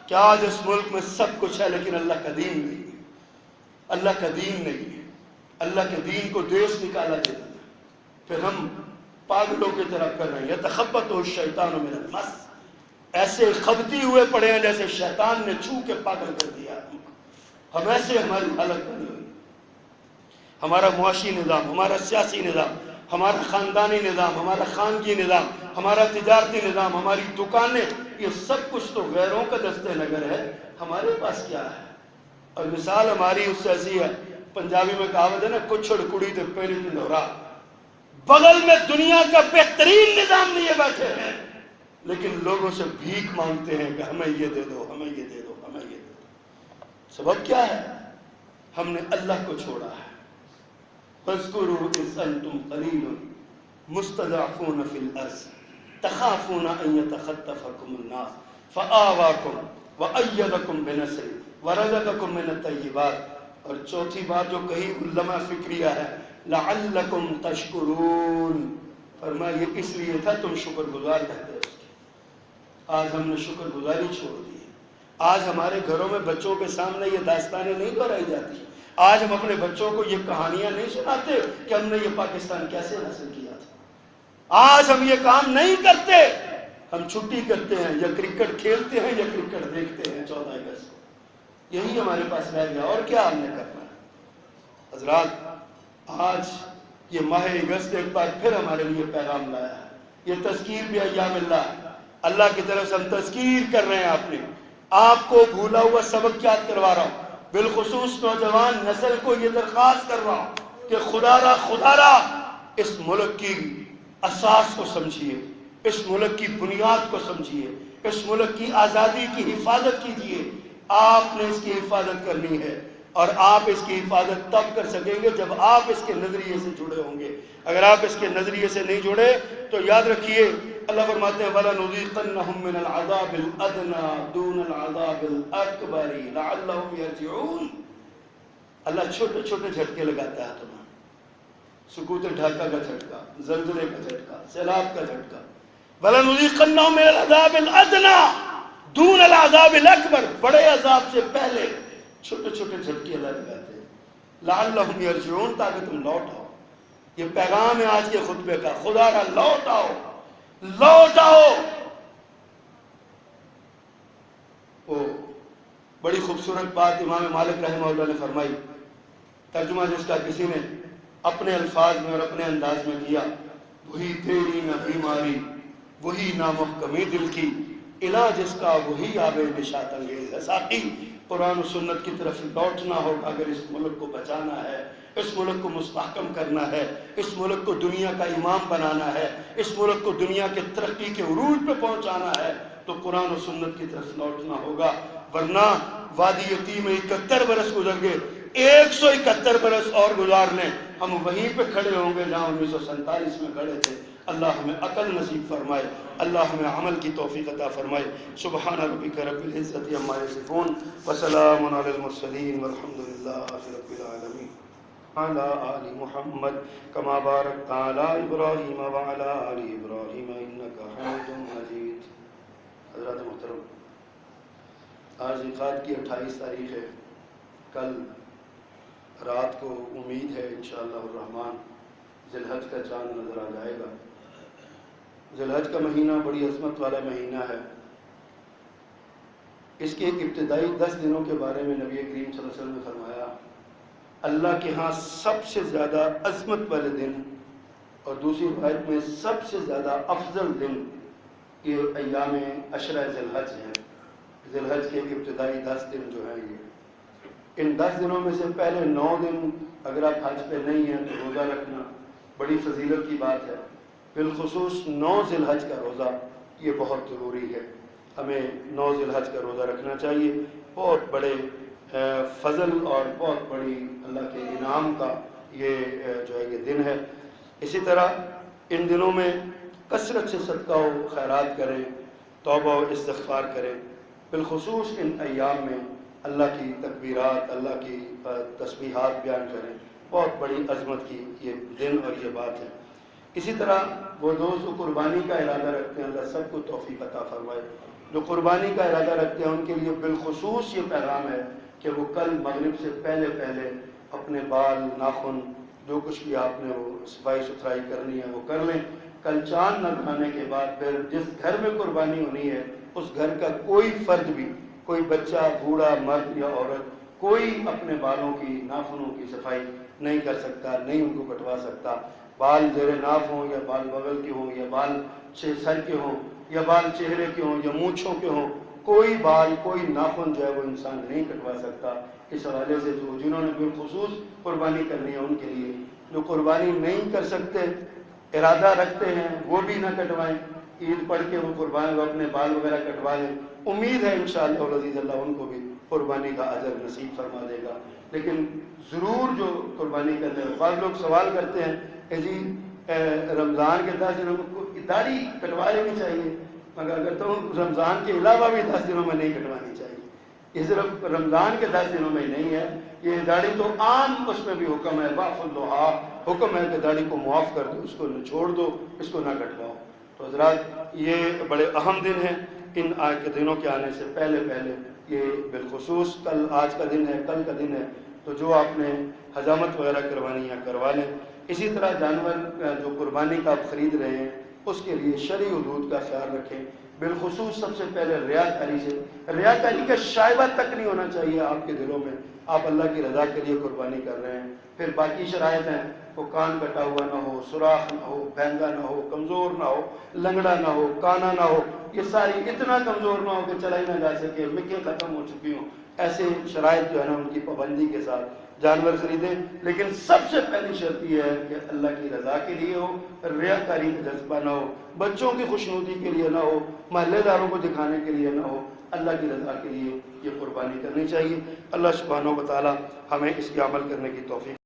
کہ آج اس ملک میں سب کچھ ہے لیکن اللہ کا دین نہیں ہے، اللہ کا دین نہیں ہے۔ اللہ کے دین کو دیش نکالا جاتا ہے، پھر ہم پاگلوں کی طرح کر رہے ہیں۔ یتخبطہ الشیطان من المس، ایسے خبتی ہوئے پڑے ہیں جیسے شیطان نے چھو کے پاگل کر دیا۔ ہم ایسے، ہماری حالت بنی ہوئی، ہمارا معاشی نظام، ہمارا سیاسی نظام، ہمارا خاندانی نظام، ہمارا خانگی نظام، ہمارا تجارتی نظام، ہماری دکانیں، یہ سب کچھ تو غیروں کا دست نگر ہے، ہمارے پاس کیا ہے؟ اور مثال ہماری اس سے ایسی ہے، پنجابی میں کہاوت ہے نا، کچھڑ کڑی تے پہلی تندورا۔ بغل میں دنیا کا بہترین نظام لیے بیٹھے ہیں لیکن لوگوں سے بھیک مانگتے ہیں کہ ہمیں یہ دے دو، ہمیں یہ دے دو، ہمیں یہ دے دو۔ سبب کیا ہے؟ ہم نے اللہ کو چھوڑا ہے۔ فاذکروا اذ انتم قلیل مستضعفون فی الارض تخافون ان یتخطفکم الناس فآواکم وأیدکم بنصرہ ورزقکم من الطیبات۔ اور چوتھی بات جو کہی علماء فکریہ ہے، لعلکم تشکرون، فرمایا یہ اس لیے تھا تم شکر گزار رہتے اس کے۔ آج ہم نے شکر گزاری چھوڑ دی ہے۔ آج ہمارے گھروں میں بچوں کے سامنے یہ داستانیں نہیں دہرائی جاتی۔ آج ہم اپنے بچوں کو یہ کہانیاں نہیں سناتے کہ ہم نے یہ پاکستان کیسے حاصل کیا تھا۔ آج ہم یہ کام نہیں کرتے۔ ہم چھٹی کرتے ہیں یا کرکٹ کھیلتے ہیں یا کرکٹ دیکھتے ہیں 14 اگست، یہی ہمارے پاس رہ گیا، اور کیا ہم نے کرنا ہے؟ حضرات آج یہ ماہ اگست ایک بار پھر ہمارے لیے پیغام لایا ہے۔ یہ تذکیر بھی ایام اللہ کی طرف سے ہم تذکیر کر رہے ہیں۔ آپ کو بھولا ہوا سبق یاد کروا رہا ہوں، بالخصوص نوجوان نسل کو یہ درخواست کر رہا ہوں کہ خدا را اس ملک کی اساس کو سمجھیے، اس ملک کی بنیاد کو سمجھیے، اس ملک کی آزادی کی حفاظت کیجیے۔ آپ نے اس کی حفاظت کرنی ہے اور آپ اس کی حفاظت تب کر سکیں گے جب آپ اس کے نظریے سے جڑے ہوں گے۔ اگر آپ اس کے نظریے سے نہیں جڑے تو یاد رکھیے، اللہ فرماتے ہیں وَلَنُذِيقَنَّهُم مِّنَ الْعَذَابِ الْأَدْنَىٰ دُونَ الْعَذَابِ الْأَكْبَرِ لَعَلَّهُمْ يَرْجِعُونَ۔ اللہ چھوٹے چھوٹے جھٹکے لگاتا ہے تمہیں، سکوت ڈھاکہ کا جھٹکا، زلزلے کا جھٹکا، سیلاب کا جھٹکا۔ وَلَنُذِيقَنَّهُم مِّنَ الْعَذَابِ الْأَدْنَىٰ دون العذاب الاکبر، بڑے عذاب سے پہلے چھوٹے چھوٹے جھٹکے اللہ لگاتے ہیں، لعلہم یرجعون، تاکہ تم لوٹ آؤ۔ یہ پیغام ہے آج کے خطبے کا، خدا را لوٹ آؤ، لوٹ آؤ۔ وہ بڑی خوبصورت بات امام مالک رحمہ اللہ نے فرمائی، ترجمہ جس کا کسی نے اپنے الفاظ میں اور اپنے انداز میں کیا، وہی تیری نہ بیماری، وہی نہ محکمی دل کی، علاج اس کا وہی آب نشاط انگیز ہے۔ ساقی قرآن و سنت کی طرف لوٹنا ہوگا اگر اس ملک کو بچانا ہے، اس ملک کو مستحکم کرنا ہے، اس ملک کو دنیا کا امام بنانا ہے، اس ملک کو دنیا کے ترقی کے عروج پہ پہنچانا ہے، تو قرآن و سنت کی طرف لوٹنا ہوگا۔ ورنہ وادی یتیم میں 71 برس گزر گئے، 171 برس اور گزار لیں، ہم وہیں پہ کھڑے ہوں گے جہاں 1947 میں کھڑے تھے۔ اللہ ہمیں عقل نصیب فرمائے، اللہ ہمیں عمل کی توفیق عطا فرمائے۔ سبحان ربک رب العزت عما یصفون وسلام علی المرسلین والحمد للہ رب العالمین۔ علی آل محمد کما بارکت علی ابراہیم وعلی آل ابراہیم انک حمید مجید۔ حضرات محترم، آج عقاد کی 28 تاریخ ہے، کل رات کو امید ہے انشاءاللہ الرحمن ذی الحج کا چاند نظر آ جائے گا۔ ذی الحج کا مہینہ بڑی عظمت والا مہینہ ہے۔ اس کے ابتدائی 10 دنوں کے بارے میں نبی کریم صلی اللہ علیہ وسلم نے فرمایا اللہ کے ہاں سب سے زیادہ عظمت والے دن، اور دوسری روایت میں سب سے زیادہ افضل دن یہ ایام عشرہ ذی الحج ہیں۔ ذی الحج کے ابتدائی 10 دن جو ہیں، یہ ان 10 دنوں میں سے پہلے 9 دن اگر آپ حج پہ نہیں ہیں تو روزہ رکھنا بڑی فضیلت کی بات ہے۔ بالخصوص 9 ذی الحج کا روزہ یہ بہت ضروری ہے، ہمیں 9 ذی الحج کا روزہ رکھنا چاہیے۔ بہت بڑے فضل اور بہت بڑی اللہ کے انعام کا یہ جو ہے یہ دن ہے۔ اسی طرح ان دنوں میں کثرت سے صدقہ و خیرات کریں، توبہ و استغفار کریں، بالخصوص ان ایام میں اللہ کی تکبیرات، اللہ کی تسبیحات بیان کریں۔ بہت بڑی عظمت کی یہ دن اور یہ بات ہے۔ اسی طرح وہ دوست جو قربانی کا ارادہ رکھتے ہیں، اللہ سب کو توفیق عطا فرمائے۔ جو قربانی کا ارادہ رکھتے ہیں ان کے لیے بالخصوص یہ پیغام ہے کہ وہ کل مغرب سے پہلے پہلے اپنے بال، ناخن، جو کچھ بھی آپ نے وہ صفائی ستھرائی کرنی ہے وہ کر لیں۔ کل چاند نظر آنے کے بعد پھر جس گھر میں قربانی ہونی ہے اس گھر کا کوئی فرد بھی، کوئی بچہ، بوڑھا، مرد یا عورت، کوئی اپنے بالوں کی، ناخنوں کی صفائی نہیں کر سکتا، نہیں ان کو کٹوا سکتا۔ بال زیر ناف ہوں یا بال بغل کے ہوں یا بال سر کے ہوں یا بال چہرے کے ہوں یا مونچھوں کے ہوں، کوئی بال، کوئی ناخن جو ہے وہ انسان نہیں کٹوا سکتا۔ اس حوالے سے جنہوں نے بالخصوص قربانی کرنی ہے ان کے لیے، جو قربانی نہیں کر سکتے، ارادہ رکھتے ہیں، وہ بھی نہ کٹوائیں۔ عید پڑھ کے وہ قربانی وہ اپنے بال وغیرہ کٹوا لیں، امید ہے انشاءاللہ العزیز اللہ ان کو بھی قربانی کا اجر نصیب فرما دے گا۔ لیکن ضرور جو قربانی کرنے ہیں، بعض لوگ سوال کرتے ہیں کہ جی رمضان کے 10 دنوں میں داڑھی کٹوا لینی چاہیے، مگر اگر تو رمضان کے علاوہ بھی 10 دنوں میں نہیں کٹوانی چاہیے۔ یہ صرف رمضان کے 10 دنوں میں نہیں ہے، یہ داڑھی تو عام اس میں بھی حکم ہے، واف اللحیٰ، حکم ہے کہ داڑھی کو معاف کر دو، اس کو چھوڑ دو، اس کو نہ کٹواؤ۔ تو حضرات یہ بڑے اہم دن ہیں، ان کے دنوں کے آنے سے پہلے پہلے یہ بالخصوص کل، آج کا دن ہے، کل کا دن ہے، تو جو آپ نے حجامت وغیرہ کروانی ہے کروا لیں۔ اسی طرح جانور جو قربانی کا آپ خرید رہے ہیں اس کے لیے شرعی حدود کا خیال رکھیں، بالخصوص سب سے پہلے ریاکاری سے، ریاکاری کا شائبہ تک نہیں ہونا چاہیے آپ کے دلوں میں، آپ اللہ کی رضا کے لیے قربانی کر رہے ہیں۔ پھر باقی شرائط ہیں، وہ کان کٹا ہوا نہ ہو، سوراخ نہ ہو، بہنگا نہ ہو، کمزور نہ ہو، لنگڑا نہ ہو، کانا نہ ہو، یہ ساری اتنا کمزور نہ ہو کہ چلائی نہ جا سکے، مکیں ختم ہو چکی ہوں، ایسے شرائط جو ہے نا ان کی پابندی کے ساتھ جانور خریدیں۔ لیکن سب سے پہلی شرط یہ ہے کہ اللہ کی رضا کے لیے ہو، ریاکاری کا جذبہ نہ ہو، بچوں کی خوشنودی کے لیے نہ ہو، محلے داروں کو دکھانے کے لیے نہ ہو، اللہ کی رضا کے لیے یہ قربانی کرنی چاہیے۔ اللہ سبحانہ و تعالی ہمیں اس کے عمل کرنے کی توفیق